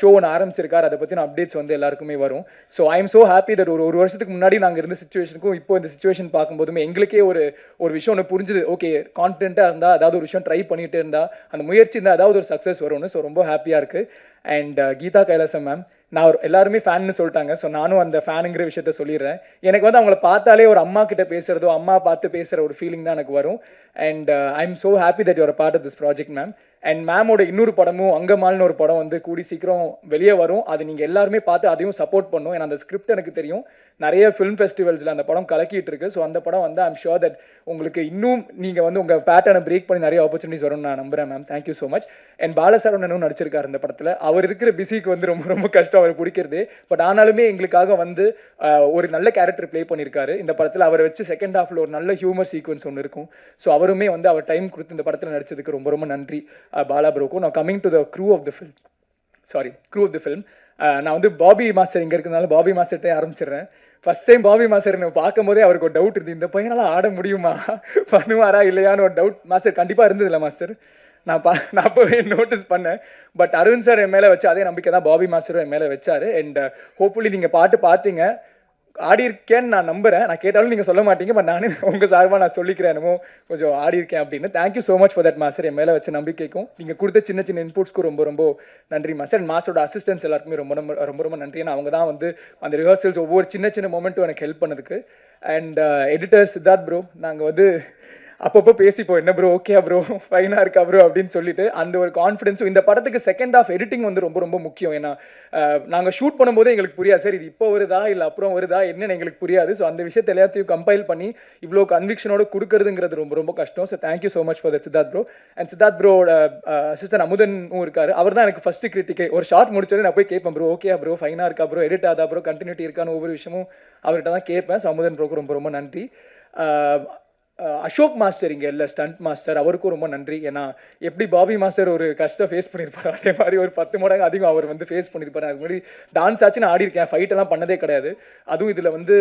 ஷோ ஒன்று ஆரம்பிச்சிருக்காரு. அதை பற்றின அப்டேட்ஸ் வந்து எல்லாருக்குமே வரும். So I am so happy that ஒரு வருஷத்துக்கு முன்னாடி நாங்கள் இருந்த சுச்சுவேஷனுக்கும் இப்போ இந்த சுச்சுவேஷன் பார்க்கும்போதுமே எங்களுக்கே ஒரு விஷயம் ஒன்று புரிஞ்சுது. ஓகே, கான்ஃபிடென்ட்டாக இருந்தால், அதாவது ஒரு விஷயம் ட்ரை பண்ணிகிட்டே இருந்தால், அந்த முயற்சி இருந்தால் அதாவது ஒரு சக்ஸஸ் வரும்னு. ஸோ ரொம்ப ஹாப்பியாக இருக்குது. அண்ட் கீதா கைலாசம் மேம், நான் எல்லாருமே ஃபேன்னு சொல்லிட்டாங்க. ஸோ நானும் அந்த ஃபேனுங்கிற விஷயத்த சொல்லிடுறேன். எனக்கு வந்து அவங்கள பார்த்தாலே ஒரு அம்மா கிட்ட பேசுகிறதோ, அம்மா பார்த்து பேசுகிற ஒரு ஃபீலிங் தான் எனக்கு வரும். And I am so happy that you're part of this project ma'am. And மேமோட இன்னொரு படமும் அங்கமால்னு ஒரு படம் வந்து கூடி சீக்கிரம் வெளியே வரும். அது நீங்கள் எல்லாருமே பார்த்து அதையும் சப்போர்ட் பண்ணும். ஏன்னா அந்த ஸ்கிரிப்ட் எனக்கு தெரியும், நிறைய ஃபிலிம் ஃபெஸ்டிவல்ஸில் அந்த படம் கலக்கிட்டு இருக்கு. ஸோ அந்த படம் வந்து ஐம் ஷுர் தட் உங்களுக்கு இன்னும் நீங்கள் வந்து உங்கள் பேட்டர்னை பிரேக் பண்ணி நிறைய ஆப்பர்ச்சுனிட்டிஸ் வரும்னு நான் நம்புகிறேன் ma'am. Thank you so much. And பாலசரவணனும் நடிச்சிருக்காரு இந்த படத்தில். அவர் இருக்கிற பிஸிக்கு வந்து ரொம்ப ரொம்ப கஷ்டம் அவர் பிடிக்கிறது. பட் ஆனாலுமே எங்களுக்காக வந்து ஒரு நல்ல கேரக்டர் ப்ளே பண்ணியிருக்காரு இந்த படத்தில். அவரை வச்சு செகண்ட் ஹாஃபில் ஒரு நல்ல ஹியூமர் சீக்வன்ஸ் ஒன்று இருக்கும். ஸோ அவருமே வந்து அவர் டைம் கொடுத்து இந்த படத்தில் நடிச்சதுக்கு ரொம்ப ரொம்ப நன்றி பாலா ப்ரோக்கும். நான் coming to the crew of the film. நான் வந்து பாபி மாஸ்டர் இங்கே இருக்கிறதுனால பாபி மாஸ்டர்கிட்டே ஆரம்பிச்சிடுறேன். ஃபஸ்ட் டைம் பாபி மாஸ்டர் பார்க்கும் போதே அவருக்கு ஒரு டவுட் இருந்தது, இந்த பையனால் ஆட முடியுமா, பண்ணுவாரா இல்லையான்னு ஒரு டவுட் மாஸ்டர் கண்டிப்பாக இருந்ததில்ல மாஸ்டர். நான் அப்போவே நோட்டீஸ் பண்ணேன். பட் அரவிந்த் சார் என் மேலே வச்சு அதே நம்பிக்கை தான் பாபி மாஸ்டரும் என் மேலே வச்சார். அண்ட் ஹோப்ஃபுல்லி நீங்கள் பாட்டு பார்த்தீங்க, ஆடி இருக்கேன்னு நான் நம்புகிறேன். நான் கேட்டாலும் நீங்கள் சொல்ல மாட்டீங்க. பட் நானே உங்கள் சார்பாக நான் சொல்லிக்கிறேன், என்னமோ கொஞ்சம் ஆடி இருக்கேன் அப்படின்னு. Thank you so much for that master. என் மேலே வச்ச நம்பிக்கைக்கும் நீங்கள் கொடுத்த சின்ன சின்ன இன்புட்ஸ்க்கும் ரொம்ப ரொம்ப நன்றி மாஸ்டர். அண்ட் மாஸ்டரோட அசிஸ்டன்ஸ் எல்லாருக்குமே ரொம்ப ரொம்ப ரொம்ப ரொம்ப நன்றி. ஏன்னா அவங்க தான் வந்து அந்த ரிஹர்சல்ஸ் ஒவ்வொரு சின்ன சின்ன மொமெண்ட்டும் எனக்கு ஹெல்ப் பண்ணதுக்கு. அண்ட் எடிட்டர் சித்தார்த் ப்ரோ, நாங்கள் வந்து அப்பப்போ பேசிப்போம், என்ன ப்ரோ ஓகே ப்ரோ ஃபைனாக இருக்கா ப்ரோ அப்படின்னு சொல்லிட்டு அந்த ஒரு கான்ஃபிடன்ஸும். இந்த படத்துக்கு செகண்ட் ஆஃப் எடிட்டிங் வந்து ரொம்ப ரொம்ப முக்கியம். ஏன்னா நாங்கள் ஷூட் பண்ணும்போது எங்களுக்கு புரியாது, சார் இது இப்போ வருதா இல்லை அப்புறம் வருதா என்னன்னு எங்களுக்கு புரியாது. ஸோ அந்த விஷயத்தை எல்லாத்தையும் கம்பைல் பண்ணி இவ்வளோ கன்விக்ஷனோட கொடுக்கறதுங்கிறது ரொம்ப ரொம்ப கஷ்டம். So thank you so much for that Siddharth bro. And Siddharth ப்ரோட அசிஸ்டன்ட் அமுதனும் இருக்காரு. அவர் தான் எனக்கு ஃபர்ஸ்ட் கிரிட்டிக்கே. ஒரு ஷார்ட் முடிச்சோடனே நான் போய் கேட்பேன், ப்ரோ ஓகே ப்ரோ ஃபைனாக இருக்கா ப்ரோ, எடிட் ஆதா ப்ரோ, கண்டினியூட்டி இருக்கான்னு ஒவ்வொரு விஷயமும் அவர்கிட்ட தான் கேட்பேன். ஸோ அமுதன் ப்ரோக்கு ரொம்ப ரொம்ப நன்றி. அசோக் மாஸ்டர் இங்கே இல்லை, ஸ்டண்ட் மாஸ்டர், அவருக்கும் ரொம்ப நன்றி. ஏன்னா எப்படி பாபி மாஸ்டர் ஒரு கஷ்டம் ஃபேஸ் பண்ணியிருப்பாரு, அதே மாதிரி ஒரு 10 மடங்கு அதிகம் அவர் வந்து ஃபேஸ் பண்ணியிருப்பாரு. அதுக்கு முன்னாடி டான்ஸ் ஆச்சு நான் ஆடி இருக்கேன், ஃபைட் எல்லாம் பண்ணதே கிடையாது. அதுவும் இதில் வந்து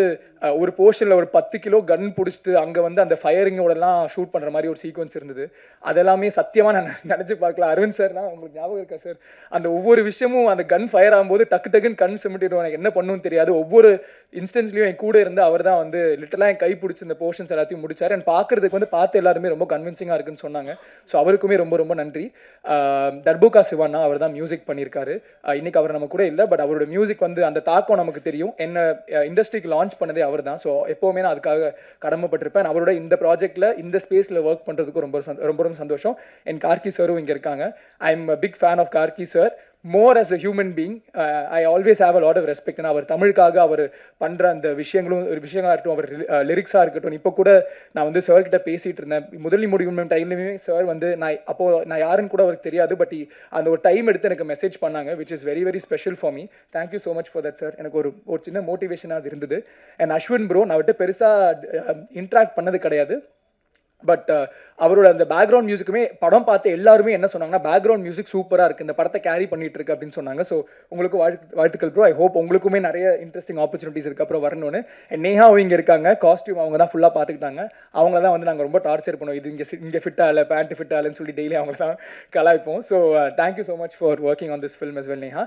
ஒரு போர்ஷனில் ஒரு 10 கிலோ கன் பிடிச்சிட்டு அங்கே வந்து அந்த ஃபயரிங்கோடலாம் ஷூட் பண்ணுற மாதிரி ஒரு சீக்வன்ஸ் இருந்தது. அதெல்லாமே சத்தியமாக நான் நினச்சி பார்க்கல. அரவிந்த் சார்னா உங்களுக்கு ஞாபகம் இருக்கா சார், அந்த ஒவ்வொரு விஷயமும் அந்த கன் ஃபயர் ஆகும்போது டக்கு டக்குன்னு கண் சிமிட்டிடுவோம், எனக்கு என்ன பண்ணணும்னு தெரியாது. ஒவ்வொரு இன்ஸ்டன்ஸ்லையும் என் கூட இருந்து அவர் தான் வந்து லிட்டலாக என் கை பிடிச்சி இந்த போர்ஷன்ஸ் எல்லாத்தையும் முடிச்சார். அண்ட் பார்க்கறதுக்கு வந்து பார்த்து எல்லாருமே ரொம்ப கன்வின்சிங்காக இருக்குன்னு சொன்னாங்க. ஸோ அவருக்குமே ரொம்ப ரொம்ப நன்றி. தர்புகா சிவானா அவர் தான் மியூசிக் பண்ணியிருக்காரு. இன்னைக்கு அவர் நம்ம கூட இல்லை, பட் அவரோட மியூசிக் வந்து அந்த தாக்கம் நமக்கு தெரியும். என்ன இண்டஸ்ட்ரிக்கு லான்ச் பண்ணதே அவர் தான். ஸோ எப்போவுமே நான் அதுக்காக கடமைப்பட்டிருப்பேன். அவரோட இந்த ப்ராஜெக்டில் இந்த ஸ்பேஸில் ஒர்க் பண்ணுறதுக்கு ரொம்ப ரொம்ப சந்தோஷம். என் கார்கி சாரும் இங்கே இருக்காங்க. I am big fan of Gargi sir. More as a human being I always have a lot of respect. அவர் தமிழுக்காக அவர் பண்ணுற அந்த விஷயங்களாக இருக்கட்டும், அவர் லிரிக்ஸாக இருக்கட்டும். இப்போ கூட நான் வந்து சார் கிட்ட பேசிகிட்டு இருந்தேன், முதல் முடிவு டைம்லையுமே சார் வந்து நான் யாருன்னு கூட அவருக்கு தெரியாது, பட் அந்த ஒரு டைம் எடுத்து எனக்கு மெசேஜ் பண்ணாங்க, which is very very special for me. Thank you so much for that sir. எனக்கு ஒரு சின்ன மோட்டிவேஷனாக அது இருந்தது. அண்ட் அஸ்வின் ப்ரோ, நான் விட்டு பெருசாக இன்ட்ராக்ட் பண்ணது கிடையாது, பட் அவரோட அந்த பேக்ரவுண்ட் மியூசிக்குமே படம் பார்த்து எல்லாருமே என்ன சொன்னாங்கன்னா, பேக்ரவுண்ட் மியூசிக் சூப்பராக இருக்குது, இந்த படத்தை கேரி பண்ணிட்டு இருக்கு அப்படின்னு சொன்னாங்க. ஸோ உங்களுக்கு வாழ்த்துக்கள் ப்ரோ. ஐ ஹோப் உங்களுக்குமே நிறைய இன்ட்ரெஸ்டிங் ஆப்பர்ச்சுனிட்டிஸ் இதுக்கப்புறம் வரணும்னு. நேஹாவும் இங்கே இருக்காங்க, காஸ்டியூம் அவங்க தான் ஃபுல்லாக பார்த்துக்கிட்டாங்க. அவங்கள தான் வந்து நாங்கள் ரொம்ப டார்ச்சர் பண்ணுவோம், இது இங்கே ஃபிட் ஆகலை, பேண்ட் ஃபிட் ஆகலைன்னு சொல்லி டெய்லி அவங்கள தான் கலாய்ப்போம். So thank you so much for working on this film as well Neha.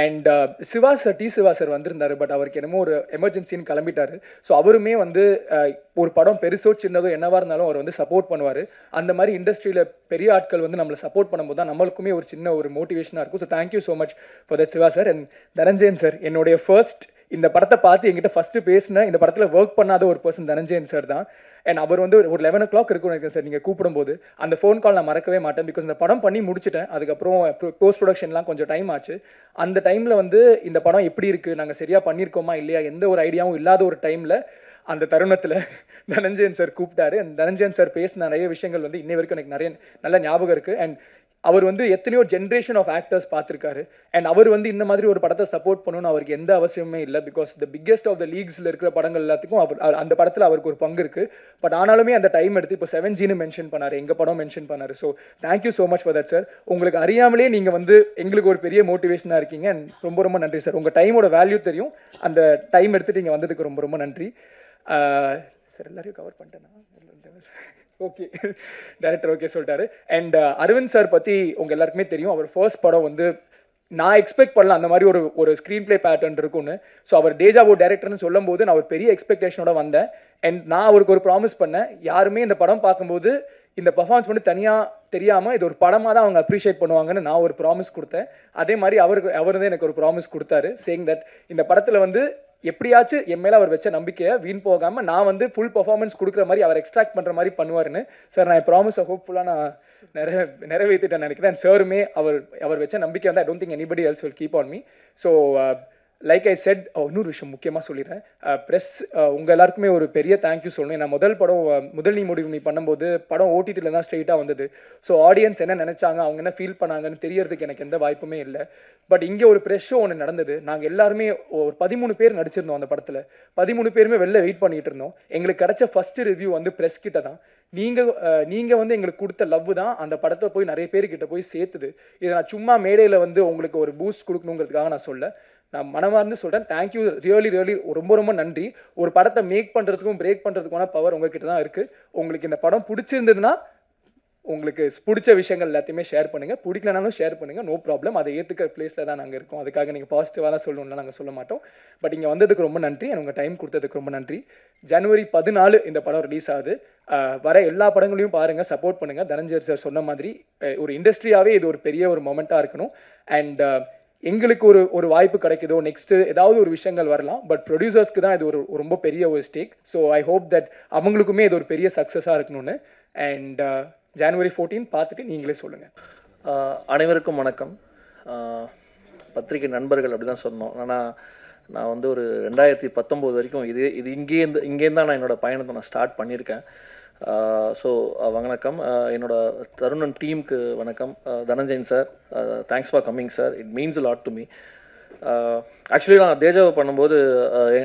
And Shiva sir வந்திருந்தாரு, பட் அவருக்கு என்னமோ ஒரு எமர்ஜென்சின்னு கிளம்பிட்டாரு. ஸோ அவருமே வந்து ஒரு படம் பெருசோ சின்னதோ என்னவாக இருந்தாலும் அவர் வந்து சப்போர்ட் பண்ணுவார். அந்த மாதிரி இண்டஸ்ட்ரியில் பெரிய ஆட்கள் வந்து நம்மளை சப்போர்ட் பண்ணும்போது தான் நம்மளுக்குமே ஒரு சின்ன ஒரு மோட்டிவேஷனாக இருக்கும். So thank you so much for that Siva sir. And Dhananjayan sir, என்னுடைய ஃபர்ஸ்ட் இந்த படத்தை பார்த்து என்கிட்ட ஃபஸ்ட்டு பேசின, இந்த படத்தில் ஒர்க் பண்ணாத ஒரு பர்சன் தனஞ்சயன் சார் தான். அண்ட் அவர் வந்து ஒரு 11 o'clock இருக்குன்னு நினைக்கிறேன் சார் நீங்கள் கூப்பிடும்போது. அந்த ஃபோன் கால் நான் மறக்கவே மாட்டேன். பிகாஸ் இந்த படம் பண்ணி முடிச்சிட்டேன், அதுக்கப்புறம் போஸ்ட் ப்ரொடக்ஷன்லாம் கொஞ்சம் டைம் ஆச்சு. அந்த டைமில் வந்து இந்த படம் எப்படி இருக்குது, நாங்கள் சரியாக பண்ணியிருக்கோமா இல்லையா, எந்த ஒரு ஐடியாவும் இல்லாத ஒரு டைமில் அந்த தருணத்தில் தனஞ்சயன் சார் கூப்பிட்டாரு. அண்ட் தனஞ்சயன் சார் பேசின நிறைய விஷயங்கள் வந்து இன்னை வரைக்கும் எனக்கு நிறைய நல்ல ஞாபகம் இருக்குது. அண்ட் அவர் வந்து எத்தனையோ ஜென்ரேஷன் ஆஃப் ஆக்டர்ஸ் பார்த்துருக்காரு. அண்ட் அவர் வந்து இந்த மாதிரி ஒரு படத்தை சப்போர்ட் பண்ணணும்னு அவருக்கு எந்த அவசியமே இல்லை. Because the biggest of the லீக்ஸில் இருக்கிற படங்கள் எல்லாத்துக்கும் அந்த படத்தில் அவருக்கு ஒரு பங்கு இருக்குது. பட் ஆனாலுமே அந்த டைம் எடுத்து இப்போ 7Gன்னு மென்ஷன் பண்ணார், எங்கள் படம் மென்ஷன் பண்ணார். So thank you so much for that sir. உங்களுக்கு அறியாமலே நீங்கள் வந்து எங்களுக்கு ஒரு பெரிய மோட்டிவேஷனாக இருக்கீங்க. அண்ட் ரொம்ப ரொம்ப நன்றி சார். உங்கள் டைமோட வேல்யூ தெரியும், அந்த டைம் எடுத்துகிட்டு நீங்கள் வந்ததுக்கு ரொம்ப ரொம்ப நன்றி சார். எல்லாரையும் கவர் பண்ணிட்டேன்னா ஓகே, டைரக்டர் ஓகே சொல்லிட்டாரு. அண்ட் அரவிந்த் சார் பற்றி உங்கள் எல்லாருக்குமே தெரியும், அவர் ஃபர்ஸ்ட் படம் வந்து நான் எக்ஸ்பெக்ட் பண்ணல அந்த மாதிரி ஒரு ஸ்க்ரீன் பிளே பேட்டர்ன் இருக்குன்னு. ஸோ அவர் டேஜாவோ டைரக்டர்னு சொல்லும் போது நான் ஒரு பெரிய எக்ஸ்பெக்டேஷனோட வந்தேன். அண்ட் நான் அவருக்கு ஒரு ப்ராமிஸ் பண்ணேன், யாருமே இந்த படம் பார்க்கும்போது இந்த பர்ஃபார்மன்ஸ் பண்ணி தனியாக தெரியாமல் இது ஒரு படமாக தான் அவங்க அப்ரிஷியேட் பண்ணுவாங்கன்னு நான் ஒரு ப்ராமிஸ் கொடுத்தேன். அதே மாதிரி அவர் தான் எனக்கு ஒரு ப்ராமிஸ் கொடுத்தாரு, சேயிங் தட் இந்த படத்தில் வந்து எப்படியாச்சும் என் மேலே அவர் வச்ச நம்பிக்கையை வீண் போகாமல் நான் வந்து ஃபுல் பர்ஃபார்மன்ஸ் கொடுக்குற மாதிரி அவர் எக்ஸ்ட்ராக்ட் பண்ணுற மாதிரி பண்ணுவாருன்னு. சார் நான் ப்ராமிஸை ஹோப்ஃபுல்லாக நான் நிறைவேற்றிட்டேன் நினைக்கிறேன். சாருமே அவர் வச்ச நம்பிக்கை வந்து I don't think anybody else will keep on me. So like I set, இன்னொரு விஷயம் முக்கியமாக சொல்லிடுறேன், ப்ரெஸ் உங்கள் எல்லாருக்குமே ஒரு பெரிய தேங்க்யூ சொல்லணும். நான் முதல் படம் முதல் நீ முடிவு நீ பண்ணும்போது படம் ஓடிடியில் தான் ஸ்ட்ரெயிட்டாக வந்தது. ஸோ ஆடியன்ஸ் என்ன நினச்சாங்க, அவங்க என்ன ஃபீல் பண்ணாங்கன்னு தெரியறதுக்கு எனக்கு எந்த வாய்ப்புமே இல்லை. பட் இங்கே ஒரு ப்ரெஸ் ஷோ ஒன்று நடந்தது. நாங்கள் எல்லாருமே ஒரு 13 பேர் நடிச்சிருந்தோம் அந்த படத்தில். 13 பேருமே வெளில வெயிட் பண்ணிகிட்டு இருந்தோம். எங்களுக்கு கிடைச்ச ஃபஸ்ட்டு ரிவ்யூ வந்து ப்ரெஸ் கிட்ட தான். நீங்கள் வந்து எங்களுக்கு கொடுத்த லவ் தான் அந்த படத்தை போய் நிறைய பேர்கிட்ட போய் சேர்த்துது. இதை நான் சும்மா மேடையில் வந்து உங்களுக்கு ஒரு பூஸ்ட் கொடுக்கணுங்கிறதுக்காக நான் சொல்ல, நான் மனமார்ந்து சொல்கிறேன். தேங்க்யூ, ரியலி ரொம்ப ரொம்ப நன்றி. ஒரு படத்தை மேக் பண்ணுறதுக்கும் பிரேக் பண்ணுறதுக்கான பவர் உங்ககிட்ட தான் இருக்குது. உங்களுக்கு இந்த படம் பிடிச்சிருந்ததுன்னா உங்களுக்கு பிடிச்ச விஷயங்கள் எல்லாத்தையுமே ஷேர் பண்ணுங்கள், பிடிக்கலனாலும் ஷேர் பண்ணுங்கள், நோ ப்ராப்ளம். அதை ஏற்றுக்கிற பிளேஸில் தான் நாங்கள் இருக்கோம். அதுக்காக நீங்கள் பாசிட்டிவாக தான் சொல்லணும்னா நாங்கள் சொல்ல மாட்டோம். பட் இங்கே வந்ததுக்கு ரொம்ப நன்றி, உங்கள் டைம் கொடுத்ததுக்கு ரொம்ப நன்றி. ஜனவரி 14 இந்த படம் ரிலீஸ் ஆகுது. வர எல்லா படங்களையும் பாருங்கள், சப்போர்ட் பண்ணுங்கள். தனஞ்சய் சார் சொன்ன மாதிரி ஒரு இண்டஸ்ட்ரியாகவே இது ஒரு பெரிய ஒரு மொமெண்ட்டாக இருக்கணும். அண்ட் எங்களுக்கு ஒரு வாய்ப்பு கிடைக்குதோ, நெக்ஸ்ட்டு ஏதாவது ஒரு விஷயங்கள் வரலாம். பட் ப்ரொடியூசர்ஸ்க்கு தான் இது ஒரு ரொம்ப பெரிய ஒரு stake. So I hope that அவங்களுக்குமே இது ஒரு பெரிய சக்ஸஸாக இருக்கணும்னு. அண்ட் ஜனவரி 14 பார்த்துட்டு நீங்களே சொல்லுங்கள். அனைவருக்கும் வணக்கம். பத்திரிகை நண்பர்கள் அப்படி தான் சொன்னோம். ஆனால் நான் வந்து ஒரு 2019 வரைக்கும் இது இங்கேருந்து தான் நான் என்னோடய பயணத்தை நான் ஸ்டார்ட் பண்ணியிருக்கேன். ஸோ வணக்கம். என்னோட தருணன் டீமுக்கு வணக்கம். Dhananjayan sir, thanks for coming sir. It means lot to me. Actually நான் தேஜாவை பண்ணும்போது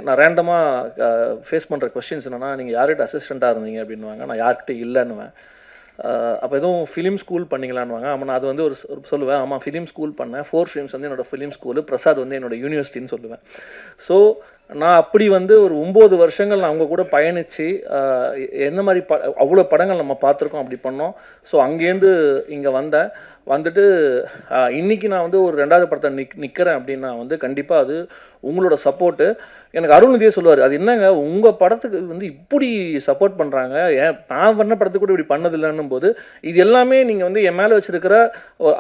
நான் ரேண்டமாக ஃபேஸ் பண்ணுற கொஸ்டின்ஸ் என்னென்னா, நீங்கள் யார்கிட்ட அசிஸ்டண்ட்டாக இருந்தீங்க அப்படின்வாங்க. நான் யார்கிட்ட இல்லைன்னுவேன். அப்போ எதுவும் ஃபிலிம் ஸ்கூல் பண்ணிங்களான்னுவாங்க. ஆமாம், நான் அது வந்து ஒரு சொல்லுவேன். ஆமாம், ஃபிலிம் ஸ்கூல் பண்ணேன். 4 ஃபிலிம்ஸ் வந்து என்னோடய ஃபிலிம் ஸ்கூலு, பிரசாத் வந்து என்னோடய யூனிவர்சிட்டின்னு சொல்லுவேன். ஸோ நான் அப்படி வந்து ஒரு 9 வருஷங்கள் நான் அவங்க கூட பயணித்து என்ன மாதிரி அவ்வளோ படங்கள் நம்ம பார்த்துருக்கோம், அப்படி பண்ணோம். ஸோ அங்கேருந்து இங்கே வந்துட்டு இன்றைக்கி நான் வந்து ஒரு 2வது படத்தை நிற்கிறேன் அப்படின்னா வந்து கண்டிப்பாக அது உங்களோட சப்போர்ட்டு. எனக்கு அருள்நிதியே சொல்லுவார், அது என்னங்க உங்கள் படத்துக்கு வந்து இப்படி சப்போர்ட் பண்ணுறாங்க, ஏன் நான் பண்ண படத்துக்கு கூட இப்படி பண்ணதில்லைன்னும் போது இது எல்லாமே நீங்கள் வந்து என் மேலே வச்சுருக்கிற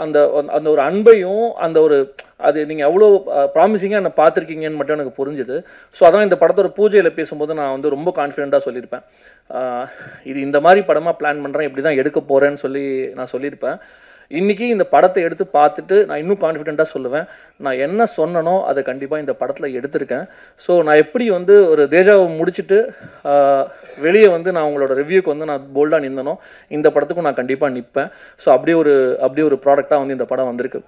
அந்த அந்த ஒரு அன்பையும் அந்த ஒரு அது நீங்கள் எவ்வளோ ப்ராமிசிங்காக என்னை பார்த்துருக்கீங்கன்னு மட்டும் எனக்கு புரிஞ்சுது. ஸோ அதான் இந்த படத்தோட பூஜையில் பேசும்போது நான் வந்து ரொம்ப கான்ஃபிடென்ட்டாக சொல்லியிருப்பேன். இது இந்த மாதிரி படமாக பிளான் பண்ணுறேன், இப்படி தான் எடுக்க போகிறேன்னு சொல்லி நான் சொல்லியிருப்பேன். இன்றைக்கி இந்த படத்தை எடுத்து பார்த்துட்டு நான் இன்னும் கான்ஃபிடென்ட்டாக சொல்லுவேன், நான் என்ன சொன்னனோ அதை கண்டிப்பாக இந்த படத்தில் எடுத்திருக்கேன். ஸோ நான் எப்படி வந்து ஒரு தேஜாவை முடிச்சுட்டு வெளியே வந்து நான் உங்களோட ரிவ்யூக்கு வந்து நான் போல்டாக நின்றனோ, இந்த படத்துக்கும் நான் கண்டிப்பாக நிற்பேன். ஸோ அப்படியே ஒரு ப்ராடக்டாக வந்து இந்த படம் வந்திருக்கு.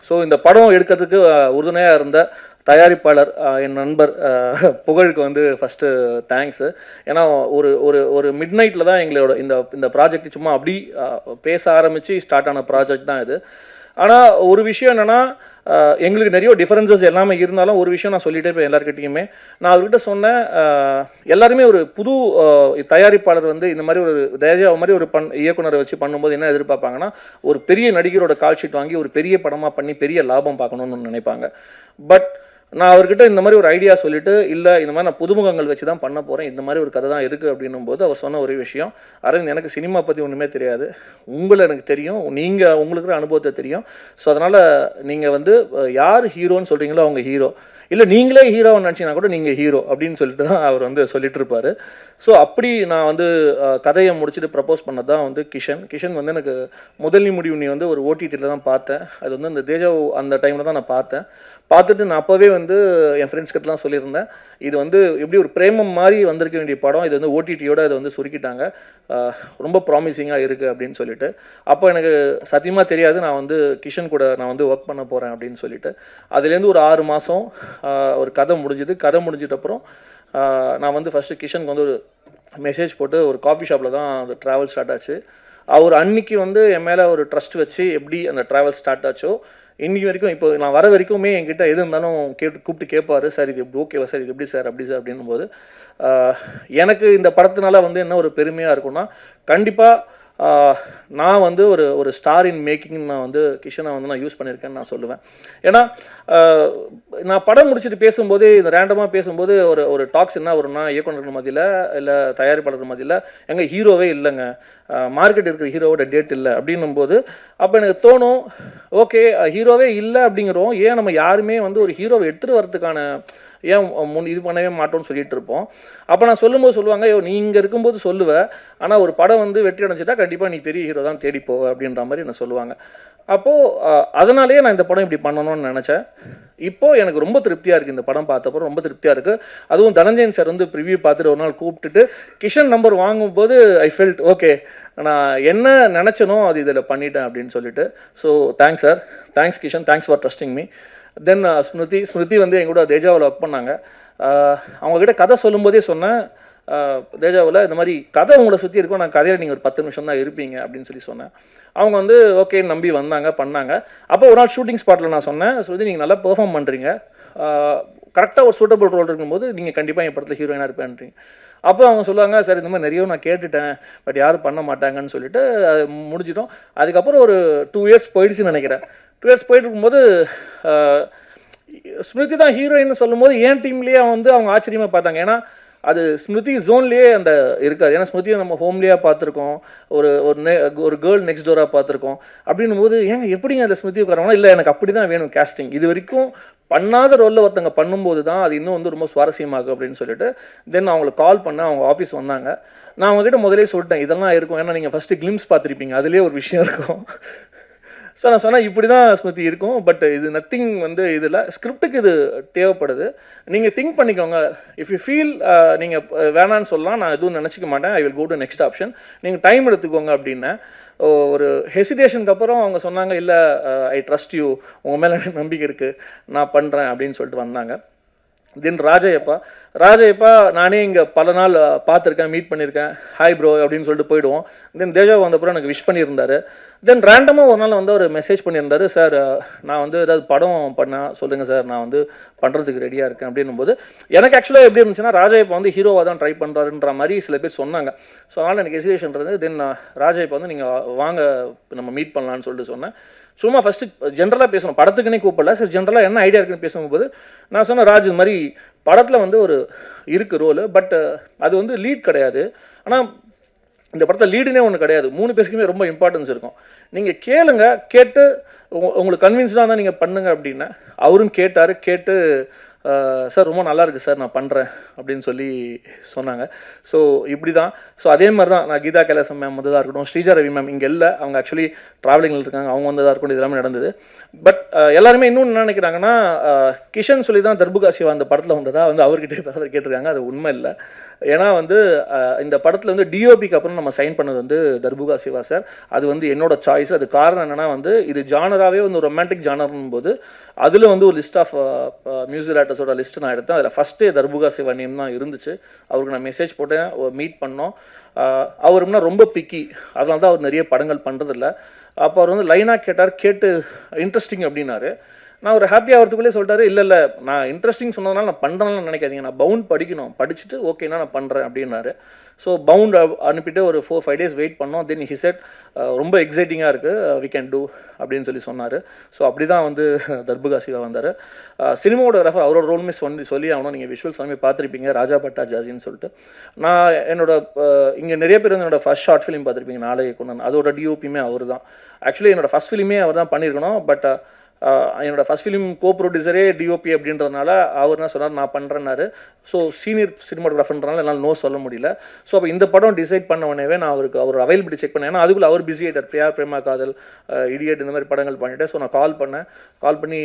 ஸோ இந்த படம் எடுக்கிறதுக்கு உறுதுணையாக இருந்த தயாரிப்பாளர் என் நண்பர் புகழுக்கு வந்து ஃபஸ்ட்டு தேங்க்ஸு. ஏன்னா ஒரு மிட் நைட்டில் தான் எங்களோட இந்த ப்ராஜெக்ட் சும்மா அப்படி பேச ஆரம்பித்து ஸ்டார்ட் ஆன ப்ராஜெக்ட் தான் இது. ஆனால் ஒரு விஷயம் என்னென்னா, எங்களுக்கு நிறைய டிஃபரன்சஸ் எல்லாமே இருந்தாலும் ஒரு விஷயம் நான் சொல்லிகிட்டே இருப்பேன் எல்லாருக்கிட்டையுமே. நான் அவர்கிட்ட சொன்னேன், எல்லாருமே ஒரு புது தயாரிப்பாளர் வந்து இந்த மாதிரி ஒரு தேஜா மாதிரி ஒரு இயக்குனரை வச்சு பண்ணும்போது என்ன எதிர்பார்ப்பாங்கன்னா, ஒரு பெரிய நடிகரோட கால் ஷீட் வாங்கி ஒரு பெரிய படமாக பண்ணி பெரிய லாபம் பார்க்கணுன்னு நினைப்பாங்க. பட் நான் அவர்கிட்ட இந்த மாதிரி ஒரு ஐடியா சொல்லிவிட்டு, இல்லை இந்த மாதிரி நான் புதுமுகங்கள் வச்சு தான் பண்ண போகிறேன், இந்த மாதிரி ஒரு கதை தான் இருக்குது அப்படின்னும் போது அவர் சொன்ன ஒரே விஷயம், அரவிந்த் எனக்கு சினிமா பற்றி ஒன்றுமே தெரியாது, உங்களை எனக்கு தெரியும், நீங்கள் உங்களுக்கு அனுபவத்தை தெரியும். ஸோ அதனால் நீங்கள் வந்து யார் ஹீரோன்னு சொல்கிறீங்களோ அவங்க ஹீரோ, இல்லை நீங்களே ஹீரோவை நினச்சிங்கன்னா கூட நீங்கள் ஹீரோ அப்படின்னு சொல்லிட்டு தான் அவர் வந்து சொல்லிட்டு இருப்பார். ஸோ அப்படி நான் வந்து கதையை முடிச்சுட்டு ப்ரப்போஸ் பண்ணது தான் வந்து கிஷன் வந்து எனக்கு முதல் முடிவு நீ வந்து ஒரு ஓடிடியில் தான் பார்த்தேன். அது வந்து அந்த தேஜா அந்த டைமில் தான் நான் பார்த்துட்டு நான் அப்போவே வந்து என் ஃப்ரெண்ட்ஸ் கிட்டலாம் சொல்லியிருந்தேன், இது வந்து எப்படி ஒரு பிரேமம் மாதிரி வந்திருக்க வேண்டிய படம், இது வந்து ஓடிடியோட அதை வந்து சுருக்கிட்டாங்க, ரொம்ப ப்ராமிசிங்காக இருக்குது அப்படின்னு சொல்லிட்டு. அப்போ எனக்கு சத்தியமாக தெரியாது நான் வந்து கிஷன் கூட நான் வந்து ஒர்க் பண்ண போகிறேன் அப்படின்னு சொல்லிட்டு. அதுலேருந்து ஒரு 6 மாதம் ஒரு கதை முடிஞ்சிட்டப்புறம் நான் வந்து ஃபஸ்ட்டு கிஷனுக்கு வந்து ஒரு மெசேஜ் போட்டு ஒரு காஃபி ஷாப்பில் தான் அந்த ட்ராவல் ஸ்டார்ட் ஆச்சு. அவர் அன்னைக்கு வந்து என் மேலே ஒரு ட்ரஸ்ட் வச்சு எப்படி அந்த ட்ராவல் ஸ்டார்ட் ஆச்சோ இன்றைக்கி வரைக்கும், இப்போ நான் வர வரைக்குமே என்கிட்ட எது இருந்தாலும் கூப்பிட்டு கேட்பார், சார் இது எப்படி ஓகேவா சார், இது எப்படி சார் அப்படி சார் அப்படின்னும் போது எனக்கு இந்த படத்தினால வந்து என்ன ஒரு பெருமையாக இருக்கும்னா, கண்டிப்பாக நான் வந்து ஒரு ஸ்டார் இன் மேக்கிங் நான் வந்து கிஷனை வந்து நான் யூஸ் பண்ணியிருக்கேன்னு நான் சொல்லுவேன். ஏன்னா நான் படம் முடிச்சுட்டு பேசும்போது, இந்த ரேண்டமாக பேசும்போது ஒரு டாக்ஸ் என்ன வரும்னா, இயக்குநர்கள் மத்தியில் இல்லை தயாரிப்பாளர்கள் மத்தியில் எங்கள் ஹீரோவே இல்லைங்க, மார்க்கெட் இருக்கிற ஹீரோவோட டேட் இல்லை அப்படின்னும் போது அப்போ எனக்கு தோணும், ஓகே ஹீரோவே இல்லை அப்படிங்கிறோம், ஏன் நம்ம யாருமே வந்து ஒரு ஹீரோவை எடுத்துகிட்டு வரதுக்கான ஏன் இது பண்ணவே மாட்டோம்னு சொல்லிட்டு இருப்போம். அப்போ நான் சொல்லும்போது சொல்லுவாங்க, நீ இங்கே இருக்கும்போது சொல்லுவேன், ஆனால் ஒரு படம் வந்து வெற்றி அடைஞ்சிட்டா கண்டிப்பாக நீ பெரிய ஹீரோ தான் தேடி போவ அப்படின்ற மாதிரி என்ன சொல்லுவாங்க. அப்போது அதனாலேயே நான் இந்த படம் இப்படி பண்ணணும்னு நினச்சேன். இப்போது எனக்கு ரொம்ப திருப்தியாக இருக்குது, இந்த படம் பார்த்தப்போ ரொம்ப திருப்தியாக இருக்குது. அதுவும் தனஞ்சயன் சார் வந்து ப்ரிவியூ பார்த்துட்டு ஒரு நாள் கூப்பிட்டுட்டு கிஷன் நம்பர் வாங்கும்போது ஐ ஃபெல்ட் ஓகே, நான் என்ன நினச்சனோ அது இதில் பண்ணிட்டேன் அப்படின்னு சொல்லிட்டு. So thanks sir, thanks Kishan, thanks for trusting me. Then Smriti வந்து எங்கூட தேஜாவில் ஒர்க் பண்ணாங்க. அவங்கக்கிட்ட கதை சொல்லும்போதே சொன்னேன், தேஜாவில் இந்த மாதிரி கதை உங்களை சுற்றி இருக்கும், நான் கதையில் நீங்கள் ஒரு 10 நிமிஷம் தான் இருப்பீங்க அப்படின்னு சொல்லி சொன்னேன். அவங்க வந்து ஓகேன்னு நம்பி பண்ணாங்க. அப்போ ஒரு நாள் ஷூட்டிங் ஸ்பாட்டில் நான் சொன்னேன், ஸ்ருதி நீங்கள் நல்லா பெர்ஃபார்ம் பண்ணுறீங்க, கரெக்டாக ஒரு சூட்டபிள் ரோல் இருக்கும்போது நீங்கள் கண்டிப்பாக என் படத்தில் ஹீரோயினாக இருப்பேன்றீங்க. அப்போ அவங்க சொல்லுவாங்க சார் இந்த மாதிரி நிறைய நான் கேட்டுட்டேன் பட் யாரும் பண்ண மாட்டாங்கன்னு சொல்லிட்டு அது முடிஞ்சிட்டோம். அதுக்கப்புறம் ஒரு 2 இயர்ஸ் போயிடுச்சுன்னு நினைக்கிறேன். 2 இயர்ஸ் போயிட்டு இருக்கும்போது ஸ்மிருதி தான் ஹீரோயின்னு சொல்லும்போது என் டீம்லேயே வந்து அவங்க ஆச்சரியமாக பார்த்தாங்க. ஏன்னா அது ஸ்மிருதி ஜோன்லேயே அந்த இருக்காது. ஏன்னா ஸ்மிருதியை நம்ம ஹோம்லேயே பார்த்துருக்கோம், ஒரு கேர்ள் நெக்ஸ்ட் டோராக பார்த்துருக்கோம். அப்படின்னும் போது ஏங்க எப்படிங்க அந்த ஸ்மிருதி உட்காரவங்கன்னா இல்லை எனக்கு அப்படி தான் வேணும் கேஸ்டிங், இது வரைக்கும் பண்ணாத ரோலில் ஒருத்தங்க பண்ணும்போது தான் அது இன்னும் வந்து ரொம்ப சுவாரஸ்யமாகும் அப்படின்னு சொல்லிட்டு தென் அவங்களுக்கு கால் பண்ண அவங்க ஆஃபீஸ் வந்தாங்க. நான் அவங்ககிட்ட முதலே சொல்லிட்டேன் இதெல்லாம் இருக்கும், ஏன்னா நீங்கள் ஃபஸ்ட்டு கிளிம்ஸ் பார்த்துருப்பீங்க, அதுலேயே ஒரு விஷயம் இருக்கும். ஸோ நான் சொன்னேன் இப்படி தான் ஸ்மிருதி இருக்கும், பட் இது நத்திங் வந்து இதில் ஸ்கிரிப்டுக்கு இது தேவைப்படுது, நீங்கள் திங்க் பண்ணிக்கோங்க, இஃப் யூ ஃபீல் நீங்கள் வேணான்னு சொல்லலாம், நான் எதுவும் நினச்சிக்க மாட்டேன், I will go to next option, நீங்கள் டைம் எடுத்துக்கோங்க அப்படின்னு. ஒரு ஹெசிடேஷனுக்கு அப்புறம் அவங்க சொன்னாங்க இல்லை ஐ ட்ரஸ்ட் யூ, உங்கள் மேலே எனக்கு நம்பிக்கை இருக்குது, நான் பண்ணுறேன் அப்படின்னு சொல்லிட்டு வந்தாங்க. தென் ராஜையப்பா நானே இங்கே பல நாள் பார்த்துருக்கேன், மீட் பண்ணியிருக்கேன், ஹாய் ப்ரோ அப்படின்னு சொல்லிட்டு போயிடுவோம். தென் தேஜா வந்தப்பறம் எனக்கு விஷ் பண்ணியிருந்தார். தென் ரேண்டமாக ஒரு நாள் வந்து ஒரு மெசேஜ் பண்ணியிருந்தார், சார் நான் வந்து ஏதாவது படம் பண்ணால் சொல்லுங்கள் சார், நான் வந்து பண்ணுறதுக்கு ரெடியாக இருக்கேன் அப்படின்னும் போது எனக்கு ஆக்சுவலாக எப்படி இருந்துச்சுன்னா ராஜையப்பா வந்து ஹீரோவாக தான் ட்ரை பண்ணுறாருன்ற மாதிரி சில பேர் சொன்னாங்க. ஸோ அதனால் எனக்கு ஹெசிடேஷன் இருந்தது. தென் ராஜையப்பா வந்து நீங்கள் வாங்க நம்ம மீட் பண்ணலான்னு சொல்லிட்டு சொன்னேன். சும்மா ஃபஸ்ட்டு ஜென்ரலாக பேசணும், படத்துக்குன்னே கூப்பிடல, சரி ஜென்ரலாக என்ன ஐடியா இருக்குன்னு பேசும்போது நான் சொன்னேன் ராஜ் இது மாதிரி படத்தில் வந்து ஒரு இருக்குது ரோலு, பட் அது வந்து லீட் கிடையாது, ஆனால் இந்த படத்தில் லீடுனே ஒன்று கிடையாது, 3 பேருக்குமே ரொம்ப இம்பார்ட்டன்ஸ் இருக்கும், நீங்கள் கேளுங்க, கேட்டு உங்களுக்கு கன்வின்ஸ்டாக தான் நீங்கள் பண்ணுங்க அப்படின்னு. அவரும் கேட்டு சார் ரொம்ப நல்லா இருக்குது சார் நான் பண்ணுறேன் அப்படின்னு சொல்லி சொன்னாங்க. ஸோ இப்படி தான். ஸோ அதே மாதிரி தான் நான் கீதா கைலாசம் மேம் வந்ததாக இருக்கட்டும், ஸ்ரீஜா ரவி மேம் இங்கே இல்லை, அவங்க ஆக்சுவலி ட்ராவலிங்கில் இருக்காங்க, அவங்க வந்ததாக இருக்கட்டும், இதெல்லாமே நடந்தது. பட் எல்லாருமே இன்னும் என்ன நினைக்கிறாங்கன்னா கிஷன் சொல்லி தான் தர்புகா சிவா அந்த படத்தில் வந்ததா வந்து அவர்கிட்ட கேட்டிருக்காங்க. அது உண்மை இல்லை. ஏன்னா வந்து இந்த படத்தில் வந்து டிஓபிக்கு அப்புறம் நம்ம சைன் பண்ணது வந்து தர்புகா சிவா சார். அது வந்து என்னோட சாய்ஸ். அது காரணம் என்னென்னா வந்து இது ஜானராகவே வந்து ரொமான்டிக் ஜானர்னும் போது அதில் வந்து ஒரு லிஸ்ட் ஆஃப் மியூசிக் டைரக்டர்ஸோட லிஸ்ட்டு நான் எடுத்தேன். அதில் ஃபஸ்ட்டே தர்புகா சிவா நேம் தான் இருந்துச்சு. அவருக்கு நான் மெசேஜ் போட்டேன், மீட் பண்ணோம். அவருன்னா ரொம்ப பிக்கி, அதனால தான் அவர் நிறைய படங்கள் பண்ணுறதில்ல. அப்போ அவர் வந்து லைனாக கேட்டு இன்ட்ரெஸ்டிங் அப்படின்னாரு. நான் ஒரு ஹாப்பியாக வரதுக்குள்ளே சொல்லிட்டாரு, இல்லை நான் இன்ட்ரெஸ்டிங் சொன்னதுனால நான் பண்ணுறேன்னு நினைக்காதீங்க, நான் பவுண்ட் படிக்கணும், படிச்சுட்டு ஓகேனா நான் பண்ணுறேன் அப்படின்னாரு. ஸோ பவுண்ட் அனுப்பிட்டு ஒரு 4-5 days வெயிட் பண்ணோம். தென் ஹி செட் ரொம்ப எக்ஸைட்டிங்காக இருக்குது, வி கேன் டூ அப்படின்னு சொன்னார். ஸோ அப்படி தான் வந்து தர்புகா சிவா வந்தார். சினிமாவோகிராஃபர் அவரோட ரோலுமே சொல்லி ஆகணும். நீங்கள் விஷுவல்ஸ் எல்லாமே பார்த்துருப்பீங்க, ராஜா பட்டாச்சாரின்னு சொல்லிட்டு. நான் இங்கே நிறைய பேர் வந்து என்னோட ஃபஸ்ட் ஷார்ட் ஃபிலிம் பார்த்துருப்பீங்க, நாளைய கொண்டு, அதோட டிஓபியுமே அவர் தான். ஆக்சுவலி என்னோடய ஃபஸ்ட் ஃபிலிமே அவர் தான் பண்ணியிருக்கணும். பட் என்னோட ஃபஸ்ட் ஃபிலிம் கோ ப்ரொடியூசரே டிஓபி அப்படின்றதுனால அவர் என்ன சொன்னார், நான் பண்ணுறேன்னாரு. ஸோ சீனியர் சினிமாட்டோகிராஃபர்ன்றனால என்னால் நோ சொல்ல முடியல. ஸோ அப்போ இந்த படம் டிசைட் பண்ண உடனே நான் அவர் அவைலபிலிட்டி செக் பண்ணேன். ஏன்னா அதுக்குள்ளே அவர் பிஸி ஆகிட்டார், பிரேமா காதல், இடியட் இந்த மாதிரி படங்கள் பண்ணிவிட்டு. ஸோ நான் கால் பண்ணி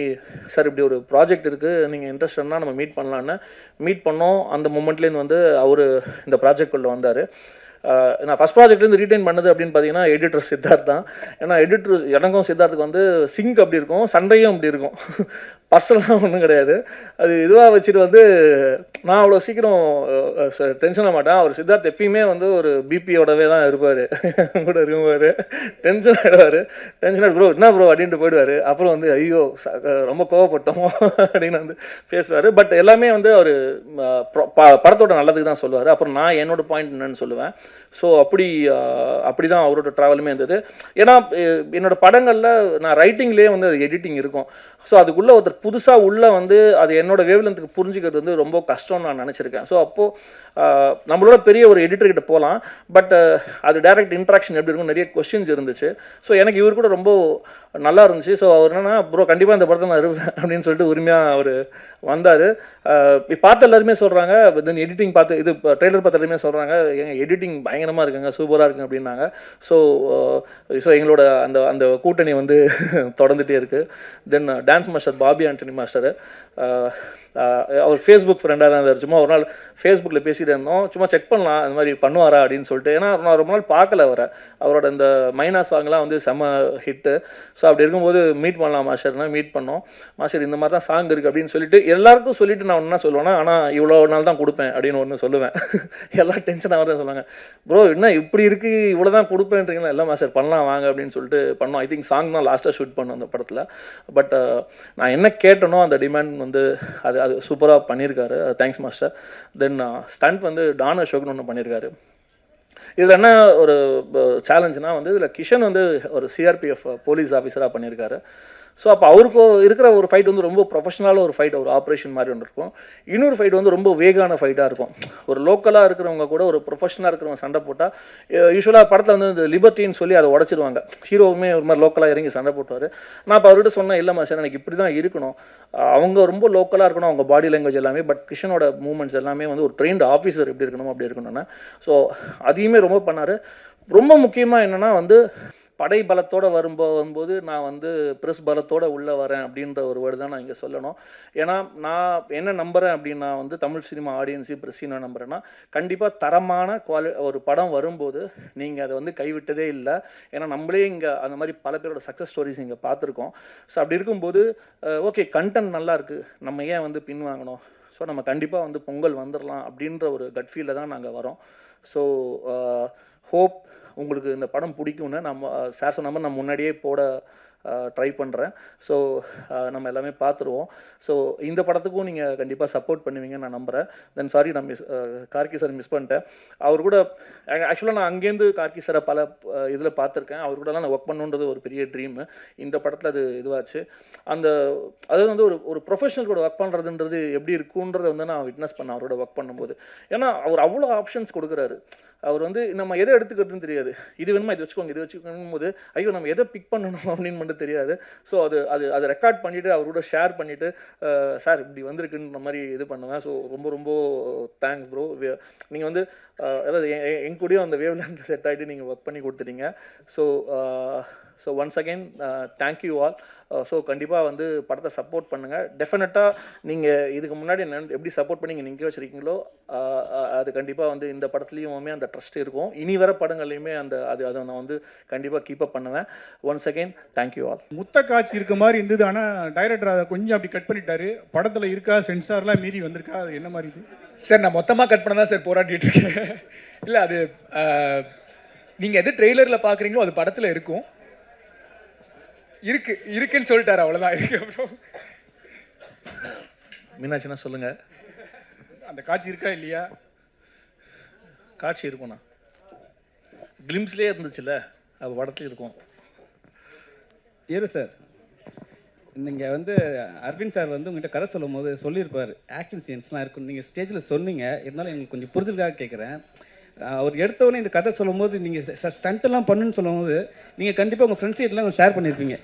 சார் இப்படி ஒரு ப்ராஜெக்ட் இருக்குது, நீங்கள் இன்ட்ரெஸ்டட்னா நம்ம மீட் பண்ணோம். அந்த மூமெண்ட்லேருந்து வந்து அவர் இந்த ப்ராஜெக்ட்குள்ளே வந்தார். நான் ஃபஸ்ட் ப்ராஜெக்ட்லேருந்து ரீட்டைன் பண்ணது அப்படின்னு பார்த்தீங்கன்னா எடிட்டர் சித்தார்த் தான். ஏன்னா எனக்கும் சித்தார்த்துக்கு வந்து சிங்க் அப்படி இருக்கும், சண்டையும் அப்படி இருக்கும், பர்சனலாக ஒன்றும் கிடையாது. அது இதுவாக வச்சுட்டு வந்து நான் அவ்வளோ சீக்கிரம் டென்ஷன் ஆக மாட்டேன். அவர் சித்தார்த் எப்பயுமே வந்து ஒரு பிபியோடவே தான் இருப்பார், கூட இருக்குவார், டென்ஷன் ஆகிடுவார், ப்ரோ என்ன ப்ரோ அப்படின்ட்டு போயிடுவார். அப்புறம் வந்து ஐயோ ரொம்ப கோவப்பட்டோம் அப்படின்னு வந்து பேசுவார். பட் எல்லாமே வந்து அவர் படத்தோட நல்லதுக்கு தான் சொல்லுவார். அப்புறம் நான் என்னோட பாயிண்ட் என்னன்னு சொல்லுவேன். ஸோ அப்படி தான் அவரோட ட்ராவலுமே இருந்தது. ஏன்னா என்னோட படங்களில் நான் ரைட்டிங்லேயே வந்து அது எடிட்டிங் இருக்கும். ஸோ அதுக்குள்ளே ஒருத்தர் புதுசாக உள்ளே வந்து அது என்னோட வேவ்லென்த்துக்கு புரிஞ்சுக்கிறது வந்து ரொம்ப கஷ்டம்னு நான் நினச்சிருக்கேன். ஸோ அப்போது நம்மளோட பெரிய ஒரு எடிட்டர்கிட்ட போகலாம், பட் அது டைரக்ட் இன்ட்ராக்ஷன் எப்படி இருக்கும், நிறைய கொஸ்டின்ஸ் இருந்துச்சு. ஸோ எனக்கு இவர் கூட ரொம்ப நல்லா இருந்துச்சு. ஸோ அவர் என்னன்னா ப்ரோ கண்டிப்பாக இந்த படத்தை நான் இருப்பேன் அப்படின்னு சொல்லிட்டு உரிமையாக அவர் வந்தார். பார்த்த எல்லாருமே சொல்கிறாங்க, தென் எடிட்டிங் பார்த்து இது ட்ரெய்லர் பார்த்த எல்லாருமே சொல்கிறாங்க, எங்கள் எடிட்டிங் பயங்கரமாக இருக்குங்க, சூப்பராக இருக்குங்க அப்படின்னாங்க. ஸோ எங்களோட அந்த கூட்டணி வந்து தொடர்ந்துகிட்டே இருக்குது. Then dance master Bobby Antony master, அவர் ஃபேஸ்புக் ஃப்ரெண்டாக தான் இருந்தார். சும்மா ஒரு நாள் ஃபேஸ்புக்கில் பேசிகிட்டு இருந்தோம், சும்மா செக் பண்ணலாம் இந்த மாதிரி பண்ணுவாரா அப்படின்னு சொல்லிட்டு. ஏன்னா நான் ரொம்ப நாள் பார்க்கல அவரோட இந்த மைனா சாங்லாம் வந்து செம்ம ஹிட்டு. ஸோ அப்படி இருக்கும்போது மீட் பண்ணலாம் மாஸ்டர்னா மீட் பண்ணோம். மாஸ்டர் இந்த மாதிரி தான் சாங் இருக்குது அப்படின்னு சொல்லிட்டு எல்லாருக்கும் சொல்லிட்டு நான் ஒன்றா சொல்லுவேன்னா, ஆனால் இவ்வளோ நாள் தான் கொடுப்பேன் அப்படின்னு ஒன்று சொல்லுவேன். எல்லாம் டென்ஷனாக தான் சொல்லுவாங்க, ப்ரோ என்ன இப்படி இருக்குது இவ்வளோ தான் கொடுப்பேன்றீங்களா, எல்லாம் மாஸ்டர் பண்ணலாம் வாங்க அப்படின்னு சொல்லிட்டு பண்ணோம். ஐ திங்க் சாங் தான் லாஸ்ட்டாக ஷூட் பண்ணோம் அந்த படத்தில். பட் நான் என்ன கேட்டனோ அந்த டிமாண்ட் வந்து அது சூப்பராக பண்ணியிருக்காரு, தேங்க்ஸ் மாஸ்டர். தென் ஸ்டண்ட் வந்து டான் அசோக்னு ஒன்று பண்ணியிருக்காரு. இதில் என்ன ஒரு சேலஞ்சுனா வந்து இதில் கிஷன் வந்து ஒரு சிஆர்பிஎஃப் போலீஸ் ஆஃபீஸராக பண்ணியிருக்காரு. ஸோ அப்போ அவருக்கு இருக்கிற ஒரு ஃபைட் வந்து ரொம்ப ப்ரொஃபஷனலாக ஒரு ஃபைட், ஒரு ஆப்ரேஷன் மாதிரி ஒன்று இருக்கும். இன்னொரு ஃபைட் வந்து ரொம்ப வேகான ஃபைட்டாக இருக்கும். ஒரு லோக்கலாக இருக்கிறவங்க கூட ஒரு ப்ரொஃபஷனலாக இருக்கிறவங்க சண்டை போட்டால் யூஸ்வலாக படத்தில் வந்து இந்த லிபர்ட்டின்னு சொல்லி அதை உடச்சிருவாங்க. ஹீரோவுமே ஒரு மாதிரி லோக்கலாக இறங்கி சண்டை போட்டுவார். நான் இப்போ அவர்கிட்ட சொன்னேன், இல்லைம்மா சார் எனக்கு இப்படி தான் இருக்கணும், அவங்க ரொம்ப லோக்கலாக இருக்கணும், அவங்க பாடி லாங்குவேஜ் எல்லாமே, பட் கிஷனோட மூமெண்ட்ஸ் எல்லாமே வந்து ஒரு ட்ரெயின்டு ஆஃபீஸர் எப்படி இருக்கணும் அப்படி இருக்கணும்னா. ஸோ அதையுமே ரொம்ப பண்ணார். ரொம்ப முக்கியமாக என்னென்னா வந்து படை பலத்தோடு வரும்போது நான் வந்து ப்ரெஸ் பலத்தோடு உள்ளே வரேன் அப்படின்ற ஒரு வேர்டு தான் நான் இங்கே சொல்லணும். ஏன்னா நான் என்ன நம்புகிறேன் அப்படின்னா வந்து தமிழ் சினிமா ஆடியன்ஸையும் ப்ரெஸ்ஸையும் நான் நம்புகிறேன்னா கண்டிப்பாக தரமான ஒரு படம் வரும்போது நீங்கள் அதை வந்து கைவிட்டதே இல்லை. ஏன்னா நம்மளே இங்கே அந்த மாதிரி பல பேரோட சக்ஸஸ் ஸ்டோரிஸ் இங்கே பார்த்துருக்கோம். ஸோ அப்படி இருக்கும்போது ஓகே கண்டென்ட் நல்லா இருக்குது, நம்ம ஏன் வந்து பின் வாங்கணும், ஸோ நம்ம கண்டிப்பாக வந்து பொங்கல் வந்துடலாம் அப்படின்ற ஒரு கட் ஃபீலில் தான் நாங்கள் வரோம். ஸோ ஹோப் உங்களுக்கு இந்த படம் பிடிக்கும்னு நம்ம சார் சொன்ன மாதிரி நான் முன்னாடியே போட ட்ரை பண்ணுறேன். ஸோ நம்ம எல்லாமே பார்த்துருவோம். ஸோ இந்த படத்துக்கும் நீங்கள் கண்டிப்பாக சப்போர்ட் பண்ணுவீங்கன்னு நான் நம்புகிறேன். தென் சாரி நான் கார்கி சார் மிஸ் பண்ணிட்டேன். அவர் கூட ஆக்சுவலாக நான் அங்கேருந்து கார்கி சாரை பல இதில் பார்த்துருக்கேன். அவர் கூடலாம் நான் ஒர்க் பண்ணுன்றது ஒரு பெரிய ட்ரீமு. இந்த படத்தில் அது இதுவாச்சு. அது வந்து ஒரு ப்ரொஃபஷனல் கூட ஒர்க் பண்ணுறதுன்றது எப்படி இருக்குன்றதை வந்து நான் விட்னஸ் பண்ணேன் அவரோட ஒர்க் பண்ணும்போது. ஏன்னா அவர் அவ்வளோ ஆப்ஷன்ஸ் கொடுக்குறாரு. அவர் வந்து நம்ம எதை எடுத்துக்கிறதுன்னு தெரியாது. இது வேணுமா இது வச்சுக்கோங்க, இது வச்சுக்கோங்கும் போது ஐயோ நம்ம எதை பிக் பண்ணணும் அப்படின்னு மட்டும் தெரியாது. ஸோ அதை ரெக்கார்ட் பண்ணிவிட்டு அவரோட ஷேர் பண்ணிவிட்டு சார் இப்படி வந்திருக்குன்ற மாதிரி இது பண்ணுவேன். ஸோ ரொம்ப ரொம்ப தேங்க்ஸ் ப்ரோ. நீங்கள் வந்து அதாவது என் கூடயும் அந்த வேவ்ல இருந்து செட் ஆகிட்டு நீங்கள் ஒர்க் பண்ணி கொடுத்துட்டீங்க. So once again thank you all. So கண்டிப்பாக வந்து படத்தை சப்போர்ட் பண்ணுங்கள். டெஃபினட்டாக நீங்கள் இதுக்கு முன்னாடி எப்படி சப்போர்ட் பண்ணி நீங்கள் வச்சுருக்கீங்களோ அது கண்டிப்பாக வந்து இந்த படத்துலேயுமே அந்த ட்ரஸ்ட் இருக்கும். இனி வர படங்கள்லையுமே அதை நான் வந்து கண்டிப்பாக கீப்பப் பண்ணுவேன். Once again thank you all. முத்த காட்சி இருக்க மாதிரி இருந்தது, ஆனால் டைரக்டர் அதை கொஞ்சம் அப்படி கட் பண்ணிட்டாரு. படத்தில் இருக்கா சென்சார்லாம் மீறி வந்திருக்கா, அது என்ன மாதிரி இது? சார் நான் மொத்தமாக கட் பண்ண தான் சார் போராட்டிகிட்டு இருக்கேன். இல்லை அது நீங்கள் எது ட்ரெய்லரில் பார்க்குறீங்களோ அது படத்தில் இருக்கும். இருக்குன்னு சொல்லிட்டாரு, அவ்வளோதான். இதுக்கப்புறம் மீனாட்சினா சொல்லுங்கள், அந்த காட்சி இருக்கா இல்லையா? காட்சி இருக்கும்ண்ணா, கிளிம்ஸ்லேயே இருந்துச்சுல்ல, அது படத்துல இருக்கும். ஏறு சார், நீங்கள் வந்து அரவிந்த் சார் வந்து உங்கள்கிட்ட கதை சொல்லும் போது சொல்லியிருப்பார் ஆக்ஷன் சீன்ஸ்லாம் இருக்குன்னு. நீங்கள் ஸ்டேஜில் சொன்னீங்க, இருந்தாலும் எங்களுக்கு கொஞ்சம் புரிதலுக்காக கேட்குறேன். அவர் எடுத்தவொடனே இந்த கதை சொல்லும் போது நீங்கள் ஸ்டண்ட்டெல்லாம் பண்ணுன்னு சொல்லும் போது நீங்கள் கண்டிப்பாக உங்கள் ஃப்ரெண்ட்ஸ் கிட்டலாம் ஷேர் பண்ணியிருப்பீங்க.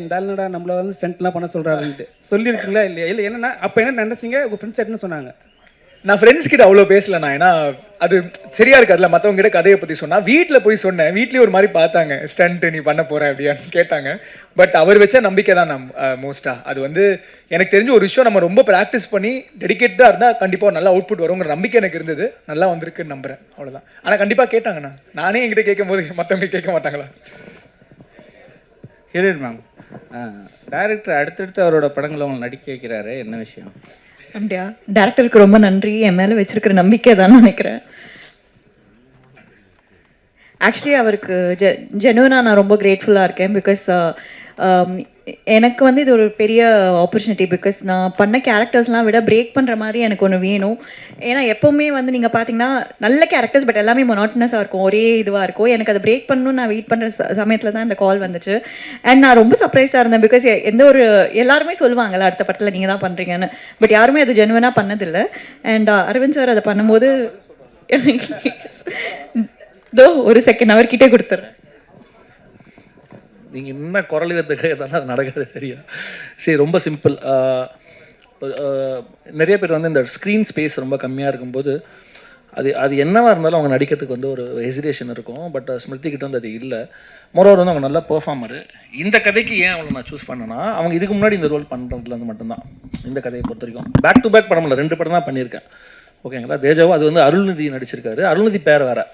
இந்த ஆளுநடா நம்மளை வந்து ஸ்டண்ட்லாம் பண்ண சொல்கிறாருன்ட்டு சொல்லியிருக்கீங்களா இல்லையா? இல்லை என்னன்னா அப்போ என்ன நினச்சிங்க, உங்கள் ஃப்ரெண்ட்ஸ் என்ன சொன்னாங்க? நான் ஃப்ரெண்ட்ஸ் கிட்ட அவ்வளோ பேசலண்ணா. ஏன்னா அது சரியா இருக்காதுல்ல மற்றவங்க கிட்ட கதையை பற்றி சொன்னால். வீட்டில் போய் சொன்னேன், வீட்லேயும் ஒரு மாதிரி பார்த்தாங்க, ஸ்டண்ட்டு நீ பண்ண போகிற அப்படியான்னு கேட்டாங்க. பட் அவர் வச்ச நம்பிக்கை தான் நான் மோஸ்ட்டாக. அது வந்து எனக்கு தெரிஞ்ச ஒரு விஷயம், நம்ம ரொம்ப ப்ராக்டிஸ் பண்ணி டெடிக்கேட்டாக இருந்தால் கண்டிப்பாக நல்லா அவுட்புட் வருங்கிற நம்பிக்கை எனக்கு இருந்தது. நல்லா வந்திருக்குன்னு நம்புகிறேன், அவ்வளோதான். ஆனால் கண்டிப்பாக கேட்டாங்கண்ணா. நானே என்கிட்ட கேட்கும் போது மற்றவங்க கேட்க மாட்டாங்களா? ஹீரோயின் மேம், டைரக்டர் அடுத்தடுத்து அவரோட படங்களை அவங்க நடிக்க வைக்கிறாரு, என்ன விஷயம்? அப்படியா? டேரக்டருக்கு ரொம்ப நன்றி, என் மேலே வச்சிருக்கிற நம்பிக்கை தான் நினைக்கிறேன். ஆக்சுவலி அவருக்கு ஜெனுவனாக நான் ரொம்ப கிரேட்ஃபுல்லாக இருக்கேன். பிகாஸ் எனக்கு வந்து இது ஒரு பெரிய ஆப்பர்ச்சுனிட்டி. பிகாஸ் நான் பண்ண கேரக்டர்ஸ்லாம் விட பிரேக் பண்ணுற மாதிரி எனக்கு ஒன்று வேணும். ஏன்னா எப்போவுமே வந்து நீங்கள் பார்த்தீங்கன்னா நல்ல கேரக்டர்ஸ் பட் எல்லாமே மொனாட்டனஸாக இருக்கும், ஒரே இதுவாக இருக்கும். எனக்கு அதை பிரேக் பண்ணணும்னு நான் வெயிட் பண்ணுற சமயத்தில் தான் இந்த கால் வந்துச்சு. அண்ட் நான் ரொம்ப சர்ப்ரைஸாக இருந்தேன். பிகாஸ் எல்லாருமே சொல்லுவாங்கல்ல அடுத்த படத்தில் நீங்கள் தான் பண்ணுறீங்கன்னு, பட் யாருமே அது ஜெனுவனாக பண்ணதில்லை. அண்ட் அரவிந்த் சார் அதை பண்ணும்போது ஒரு செகண்ட் அவர்கிட்டே கொடுத்துட்றேன். நீங்கள் இன்னும் குரலுக்கு அதெல்லாம் அது நடக்காது, சரியா? சரி, ரொம்ப சிம்பிள். நிறைய பேர் வந்து இந்த ஸ்க்ரீன் ஸ்பேஸ் ரொம்ப கம்மியாக இருக்கும்போது அது என்னவாக இருந்தாலும் அவங்க நடிக்கிறதுக்கு வந்து ஒரு ஹெசிடேஷன் இருக்கும். பட் ஸ்மிருதி கிட்ட வந்து அது இல்லை. மொரோவர் வந்து அவங்க நல்லா பெர்ஃபார்மரு. இந்த கதைக்கு ஏன் அவங்களை நான் சூஸ் பண்ணேன்னா, அவங்க இதுக்கு முன்னாடி இந்த ரோல் பண்ணுறதுல வந்து மட்டும்தான். இந்த கதையை பொறுத்த வரைக்கும் பேக் டு பேக் படம் இல்லை, 2 படம் தான் பண்ணியிருக்கேன், ஓகேங்களா? தேஜாவும் அது வந்து அருள்நிதி நடிச்சிருக்காரு. அருள்நிதி பேர் வேறு,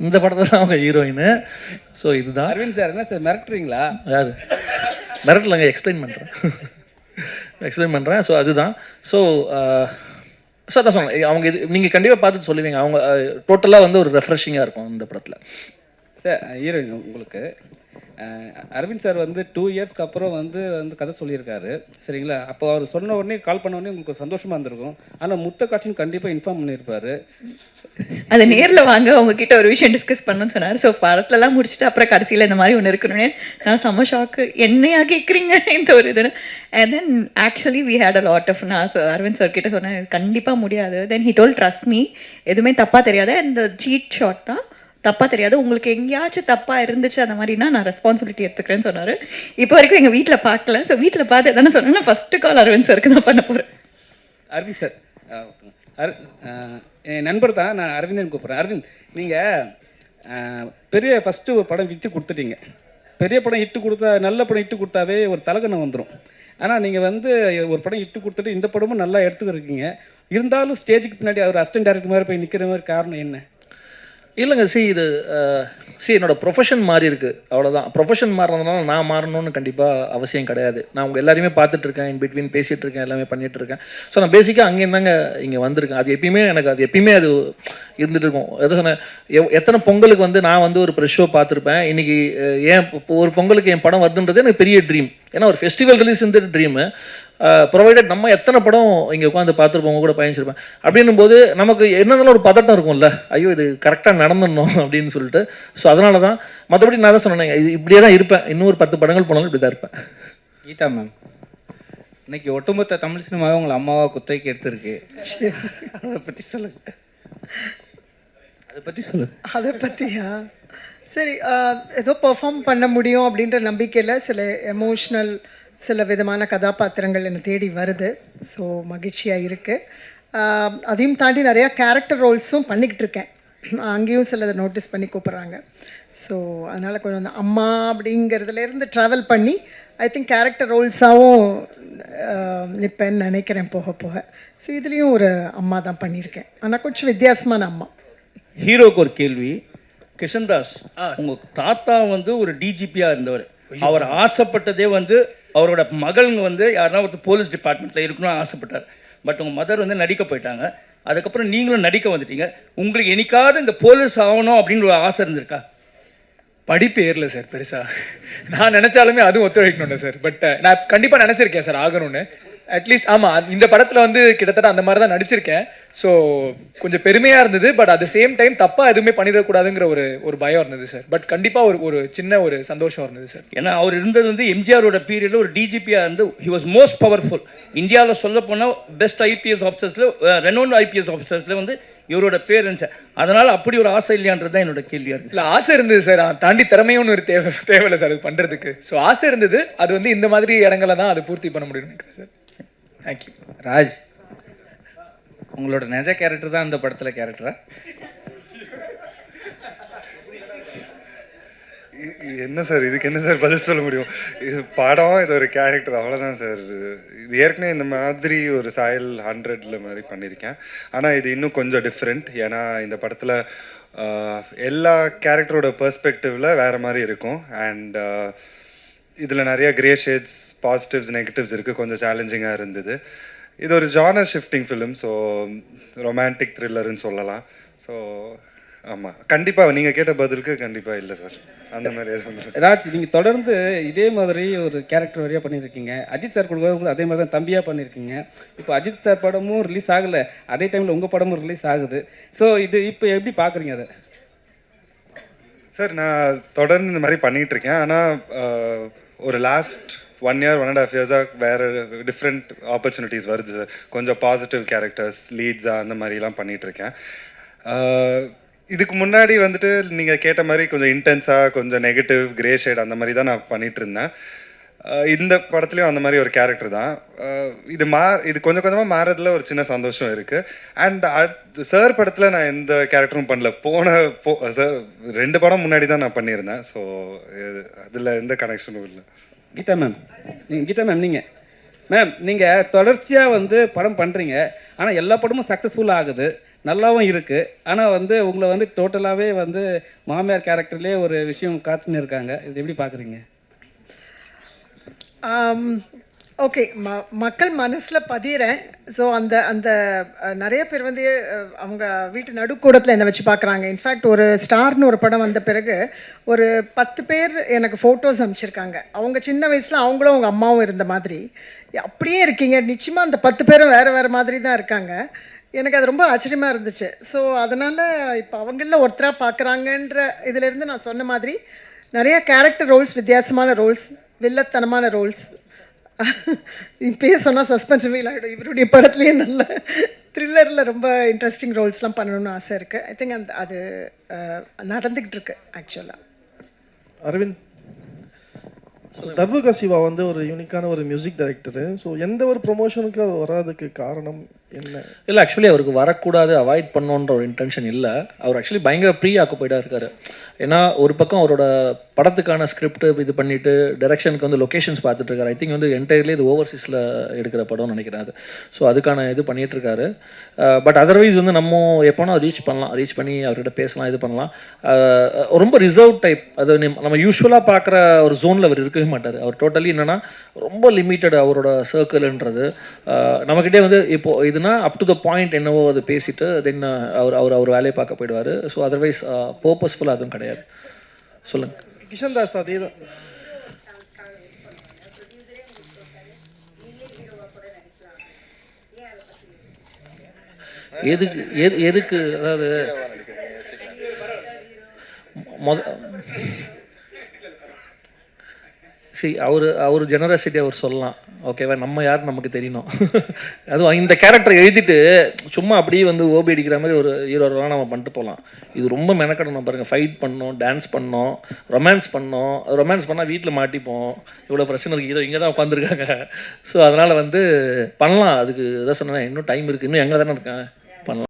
இந்த படத்தை தான் அவங்க ஹீரோயின். ஸோ இதுதான். அரவிந்த் சார் என்ன சார் மிரட்டுறீங்களா? யார் மிரட்டலங்க, எக்ஸ்பிளைன் பண்ணுறேன். ஸோ அதுதான். ஸோ அதான் சொன்னேன், அவங்க இது நீங்கள் கண்டிப்பாக பார்த்துட்டு சொல்லுவீங்க. அவங்க டோட்டலாக வந்து ஒரு ரெஃப்ரெஷிங்காக இருக்கும் இந்த படத்தில். சார் ஹீரோயின் உங்களுக்கு அரவிந்த் சார் வந்து 2 இயர்ஸ்க்கு அப்புறம் வந்து கதை சொல்லியிருக்காரு சரிங்களா. அப்போ அவர் சொன்ன உடனே கால் பண்ண உடனே உங்களுக்கு சந்தோஷமாக இருந்திருக்கும். ஆனால் முத்த காட்சின்னு கண்டிப்பாக இன்ஃபார்ம் பண்ணியிருப்பாரு. அது நேரில் வாங்க உங்ககிட்ட ஒரு விஷயம் டிஸ்கஸ் பண்ணணும்னு சொன்னார். ஸோ படத்துலலாம் முடிச்சுட்டு அப்புறம் கடைசியில் இந்த மாதிரி ஒன்று இருக்கணும்னு நான் செம்ம ஷாக்கு, என்னையா கேட்குறீங்க இந்த ஒரு இது. And then actually we had a lot of, நான் அரவிந்த் சார் கிட்ட சொன்னேன் கண்டிப்பாக முடியாது. Then he told trust me, எதுவுமே தப்பாக தெரியாது, இந்த சீட் ஷாட் தான் தப்பாக தெரியாது, உங்களுக்கு எங்கேயாச்சும் தப்பாக இருந்துச்சு அந்த மாதிரினா நான் ரெஸ்பான்சிபிலிட்டி எடுத்துக்கிறேன்னு சொன்னார். இப்போ வரைக்கும் எங்கள் வீட்டில் பார்க்கல. ஸோ வீட்டில் பார்த்து தானே சொன்னேன்னா ஃபஸ்ட்டு கால் அரவிந்த் சாருக்கு தான் பண்ண போகிறேன். அரவிந்த் சார் என் நண்பர் தான், நான் அரவிந்தன் கூப்பிட்றேன். அரவிந்த், நீங்கள் பெரிய ஃபஸ்ட்டு ஒரு படம் விட்டு கொடுத்துட்டீங்க. பெரிய படம் இட்டு கொடுத்தா, நல்ல படம் இட்டு கொடுத்தாவே ஒரு தலகணம் வந்துடும். ஆனால் நீங்கள் வந்து ஒரு படம் இட்டு கொடுத்துட்டு இந்த படமும் நல்லா எடுத்துக்கிருக்கீங்க. இருந்தாலும் ஸ்டேஜுக்கு பின்னாடி அவர் அசிஸ்டன்ட் டைரக்டர் மாதிரி போய் நிற்கிற மாதிரி காரணம் என்ன? இல்லைங்க, இது என்னோட ப்ரொஃபஷன் மாறி இருக்குது, அவ்வளோதான். ப்ரொஃபஷன் மாறினதுனால நான் மாறணும்னு கண்டிப்பாக அவசியம் கிடையாது. நான் உங்கள் எல்லாரையுமே பார்த்துட்ருக்கேன், இன் பிட்வீன் பேசிகிட்டு இருக்கேன், எல்லாமே பண்ணிகிட்ருக்கேன். ஸோ நான் பேசிக்காக அங்கேயும் தாங்க இங்கே வந்திருக்கேன். அது எப்பயுமே எனக்கு அது எப்பயுமே அது இருந்துகிட்டு இருக்கும். எதை சொன்னேன், எத்தனை பொங்கலுக்கு வந்து நான் வந்து ஒரு ப்ரெஷ் ஷோ பார்த்துருப்பேன். இன்றைக்கி ஏன் ஒரு பொங்கலுக்கு என் படம் வருதுன்றது எனக்கு பெரிய ட்ரீம். ஏன்னா ஒரு ஃபெஸ்டிவல் ரிலீஸ் இந்த ட்ரீமு ப்ரொவைடட் நம்ம எத்தனை படம் இங்கே உட்காந்து பார்த்துருப்போம், கூட பயணிச்சிருப்பேன். அப்படின்னும் போது நமக்கு என்னென்னாலும் ஒரு பதட்டம் இருக்கும்ல, ஐயோ இது கரெக்டாக நடந்துடணும் அப்படின்னு சொல்லிட்டு. ஸோ அதனால தான், மற்றபடி நான் தான் சொன்னேன், இது இப்படியே தான் இருப்பேன். இன்னும் ஒரு 10 படங்கள் போனாலும் இப்படி தான் இருப்பேன். கீதா மேம், இன்னைக்கு ஒட்டுமொத்த தமிழ் சினிமாவை உங்களை அம்மாவா குத்தகைக்கு எடுத்திருக்கு. அதை பற்றி சொல்லுங்க. அதை பற்றியா? சரி, ஏதோ பெர்ஃபார்ம் பண்ண முடியும் அப்படின்ற நம்பிக்கையில் சில எமோஷ்னல், சில விதமான கதாபாத்திரங்கள் என்னை தேடி வருது. ஸோ மகிழ்ச்சியாக இருக்குது. அதையும் தாண்டி நிறையா கேரக்டர் ரோல்ஸும் பண்ணிக்கிட்டு இருக்கேன். அங்கேயும் சிலதை நோட்டீஸ் பண்ணி கூப்பிட்றாங்க. ஸோ அதனால் கொஞ்சம் அந்த அம்மா அப்படிங்கிறதுலேருந்து ட்ராவல் பண்ணி ஐ திங்க் கேரக்டர் ரோல்ஸாகவும் நிற்பேன்னு நினைக்கிறேன் போக போக. ஸோ இதுலேயும் ஒரு அம்மா தான் பண்ணியிருக்கேன், ஆனால் கொஞ்சம் வித்தியாசமான அம்மா. ஹீரோக்கு ஒரு கேள்வி. கிருஷ்ணதாஸ், உங்கள் தாத்தா வந்து ஒரு டிஜிபியாக இருந்தவர். அவர் ஆசைப்பட்டதே வந்து அவரோட மகள்ங்க வந்து யாருன்னா ஒரு போலீஸ் டிபார்ட்மெண்ட்டில் இருக்கணும்னு ஆசைப்பட்டார். பட் உங்கள் மதர் வந்து நடிக்க போயிட்டாங்க. அதுக்கப்புறம் நீங்களும் நடிக்க வந்துட்டீங்க. உங்களுக்கு என்னைக்காவது இந்த போலீஸ் ஆகணும் அப்படின்னு ஒரு ஆசை இருந்திருக்கா? படிப்பு ஏறல சார் பெருசாக. நான் நினச்சாலுமே அதுவும் ஒத்துழைக்கணும்ல சார். பட் நான் கண்டிப்பாக நினச்சிருக்கேன் சார் ஆகணும்னு. அட்லீஸ்ட் ஆமாம், இந்த படத்தில் வந்து கிட்டத்தட்ட அந்த மாதிரி தான் நடிச்சிருக்கேன். ஸோ கொஞ்சம் பெருமையாக இருந்தது. But at the same time தப்பாக எதுவுமே பண்ணிடக்கூடாதுங்கிற ஒரு பயம் இருந்தது சார். பட் கண்டிப்பாக ஒரு சின்ன ஒரு சந்தோஷம் இருந்தது சார். ஏன்னா அவர் இருந்தது வந்து எம்ஜிஆரோட பீரியடில் ஒரு டிஜிபியாக இருந்து ஹி வாஸ் மோஸ்ட் பவர்ஃபுல். இந்தியாவில் சொல்ல போனால் பெஸ்ட் ஐபிஎஸ் ஆஃபீஸர்ஸில், ரெனோன் ஐபிஎஸ் ஆஃபீஸர்ஸில் வந்து இவரோட பேர் இருந்துச்சு. அதனால் அப்படி ஒரு ஆசை இல்லையான்றது தான் என்னோட கேள்வியாக இருக்குது. இல்லை, ஆசை இருந்தது சார். தாண்டி திறமையும் ஒரு தேவையில்லை சார் அது பண்ணுறதுக்கு. ஸோ ஆசை இருந்தது. அது வந்து இந்த மாதிரி இடங்கள தான் அது பூர்த்தி பண்ண முடியும்னு நினைக்கிறேன் சார். தேங்க்யூ. ராஜ், உங்களோட நிஜ கேரக்டர் தான் இந்த படத்தில் கேரக்டரா? என்ன சார், இதுக்கு என்ன சார் பதில் சொல்ல முடியும்? இது படம், இது ஒரு கேரக்டர், அவ்வளோதான் சார். இது ஏற்கனவே இந்த மாதிரி ஒரு சாயல் 100ல் மாதிரி பண்ணியிருக்கேன். ஆனால் இது இன்னும் கொஞ்சம் டிஃப்ரெண்ட். ஏன்னா இந்த படத்தில் எல்லா கேரக்டரோட பெர்ஸ்பெக்டிவில் வேறு மாதிரி இருக்கும். அண்ட் இதில் நிறைய கிரே ஷேட்ஸ், பாசிட்டிவ்ஸ், நெகட்டிவ்ஸ் இருக்குது. கொஞ்சம் சேலஞ்சிங்காக இருந்தது. இது ஒரு genre shifting film. So romantic த்ரில்லர்னு சொல்லலாம். ஸோ ஆமாம், கண்டிப்பாக நீங்கள் கேட்ட பதிலுக்கு கண்டிப்பாக இல்லை சார், அந்த மாதிரி எதுவும். ராஜ், நீங்கள் தொடர்ந்து இதே மாதிரி ஒரு கேரக்டர் வழியாக பண்ணியிருக்கீங்க. அஜித் சார் கூட அதே மாதிரி தான் தம்பியாக பண்ணியிருக்கீங்க. இப்போ அஜித் சார் படமும் ரிலீஸ் ஆகலை, அதே டைமில் உங்கள் படமும் ரிலீஸ் ஆகுது. ஸோ இது இப்போ எப்படி பார்க்குறீங்க அதை? சார், நான் தொடர்ந்து இந்த மாதிரி பண்ணிகிட்ருக்கேன். ஆனால் ஒரு லாஸ்ட் 1 year 1.5 years வேறு டிஃப்ரெண்ட் ஆப்பர்ச்சுனிட்டிஸ் வருது சார். கொஞ்சம் பாசிட்டிவ் கேரக்டர்ஸ், லீட்ஸாக அந்த மாதிரிலாம் பண்ணிகிட்ருக்கேன். இதுக்கு முன்னாடி வந்துட்டு நீங்கள் கேட்ட மாதிரி கொஞ்சம் இன்டென்ஸாக, கொஞ்சம் நெகட்டிவ், கிரே ஷேட் அந்த மாதிரி தான் நான் பண்ணிகிட்டு இருந்தேன். இந்த படத்துலையும் அந்த மாதிரி ஒரு கேரக்டர் தான். இது கொஞ்சம் கொஞ்சமாக மாறதுல ஒரு சின்ன சந்தோஷம் இருக்குது. அண்ட் சார் படத்தில் நான் எந்த கேரக்டரும் பண்ணல. சார் 2 படம் முன்னாடி தான் நான் பண்ணியிருந்தேன். ஸோ அதில் எந்த கனெக்ஷனும் இல்லை. கீதா மேம் நீங்கள் தொடர்ச்சியாக வந்து படம் பண்ணுறீங்க. ஆனால் எல்லா படமும் சக்ஸஸ்ஃபுல்லாக ஆகுது, நல்லாவும் இருக்குது. ஆனால் வந்து உங்களை வந்து டோட்டலாகவே வந்து மாமியார் கேரக்டர்லேயே ஒரு விஷயம் காத்துன்னு இருக்காங்க. இது எப்படி பார்க்குறீங்க? ஓகே, மக்கள் மனசில் பதிகிறேன். ஸோ அந்த அந்த நிறைய பேர் வந்து அவங்க வீட்டு நடுக்கூடத்தில் என்னை வச்சு பார்க்குறாங்க. இன்ஃபேக்ட் ஒரு ஸ்டார்னு ஒரு படம் வந்த பிறகு ஒரு 10 பேர் எனக்கு ஃபோட்டோஸ் அனுப்பிச்சிருக்காங்க. அவங்க சின்ன வயசில் அவங்களும் அவங்க அம்மாவும் இருந்த மாதிரி அப்படியே இருக்கீங்க. நிச்சயமாக அந்த 10 பேரும் வேறு வேறு மாதிரி தான் இருக்காங்க. எனக்கு அது ரொம்ப ஆச்சரியமாக இருந்துச்சு. ஸோ அதனால் இப்போ அவங்களில் ஒருத்தராக பார்க்குறாங்கன்ற இதிலேருந்து நான் சொன்ன மாதிரி நிறைய கேரக்டர் ரோல்ஸ், வித்தியாசமான ரோல்ஸ், வில்லத்தனமான ரோல்ஸ். இப்பயே சொன்னால் சஸ்பென்ஸ் ஃபீல் ஆகிடும். இவருடைய படத்துலேயே நல்ல த்ரில்லரில் ரொம்ப இன்ட்ரெஸ்டிங் ரோல்ஸ்லாம் பண்ணணும்னு ஆசை இருக்குது. ஐ திங்க் அது நடந்துக்கிட்டு இருக்கு ஆக்சுவலாக. அரவிந்த், தர்புகா சிவா வந்து ஒரு யூனிக்கான ஒரு மியூசிக் டைரக்டரு. ஸோ எந்த ஒரு ப்ரொமோஷனுக்கு அவர் வராதுக்கு காரணம் என்ன? இல்லை, ஆக்சுவலி அவருக்கு வரக்கூடாது, அவாய்ட் பண்ணோன்ற ஒரு இன்டென்ஷன் இல்லை. அவர் ஆக்சுவலி பயங்கர ப்ரீ ஆக்குப்பைடாக இருக்கார். ஏன்னா ஒரு பக்கம் அவரோட படத்துக்கான ஸ்கிரிப்ட் இது பண்ணிவிட்டு டைரக்ஷனுக்கு வந்து லொக்கேஷன்ஸ் பார்த்துட்ருக்காரு. ஐ திங்க் வந்து என்டையர்லி இது ஓவர்சீஸில் எடுக்கிற படம்னு நினைக்கிறேன் அது. ஸோ அதுக்கான இது பண்ணிகிட்ருக்காரு. பட் அதர்வைஸ் வந்து நம்ம எப்போனா ரீச் பண்ணலாம், ரீச் பண்ணி அவர்கிட்ட பேசலாம், இது பண்ணலாம். ரொம்ப ரிசர்வ் டைப். அது நம்ம யூஸ்வலாக பார்க்குற ஒரு ஜோனில் அவர் இருக்கவே மாட்டார். அவர் டோட்டலி என்னென்னா ரொம்ப லிமிட்டட் அவரோட சர்க்கிள்ன்றது. நம்மக்கிட்டே வந்து இப்போது இதுனா அப் டு த பாயிண்ட் என்னவோ அதை பேசிட்டு தென் அவர் வேலையை பார்க்க போயிடுவார். ஸோ அதர்வைஸ் பர்பஸ்ஃபுல்லாக அதுவும் கிடையாது. சொல்லுங்கள். கிஷன் தாஸ் அதே தான். எதுக்கு அதாவது அவர் ஜெனரசிட்டி அவர் சொல்லலாம், ஓகேவா? நம்ம யார் நமக்கு தெரியணும். அதுவும் இந்த கேரக்டர் எழுதிட்டு சும்மா அப்படியே வந்து ஓபி அடிக்கிற மாதிரி ஒரு ஹீரோலாம் நம்ம பண்ணிட்டு போகலாம். இது ரொம்ப மெனக்கடணும் பாருங்கள். ஃபைட் பண்ணோம், டான்ஸ் பண்ணோம், ரொமான்ஸ் பண்ணோம். ரொமான்ஸ் பண்ணால் வீட்டில் மாட்டிப்போம். இவ்வளோ பிரச்சனை இருக்குது. ஹீரோ இங்கே தான் உட்காந்துருக்காங்க. ஸோ அதனால் வந்து பண்ணலாம். அதுக்கு எதாவது சொன்னேன், இன்னும் டைம் இருக்குது, இன்னும் எங்கே தானே இருக்கேன், பண்ணலாம்.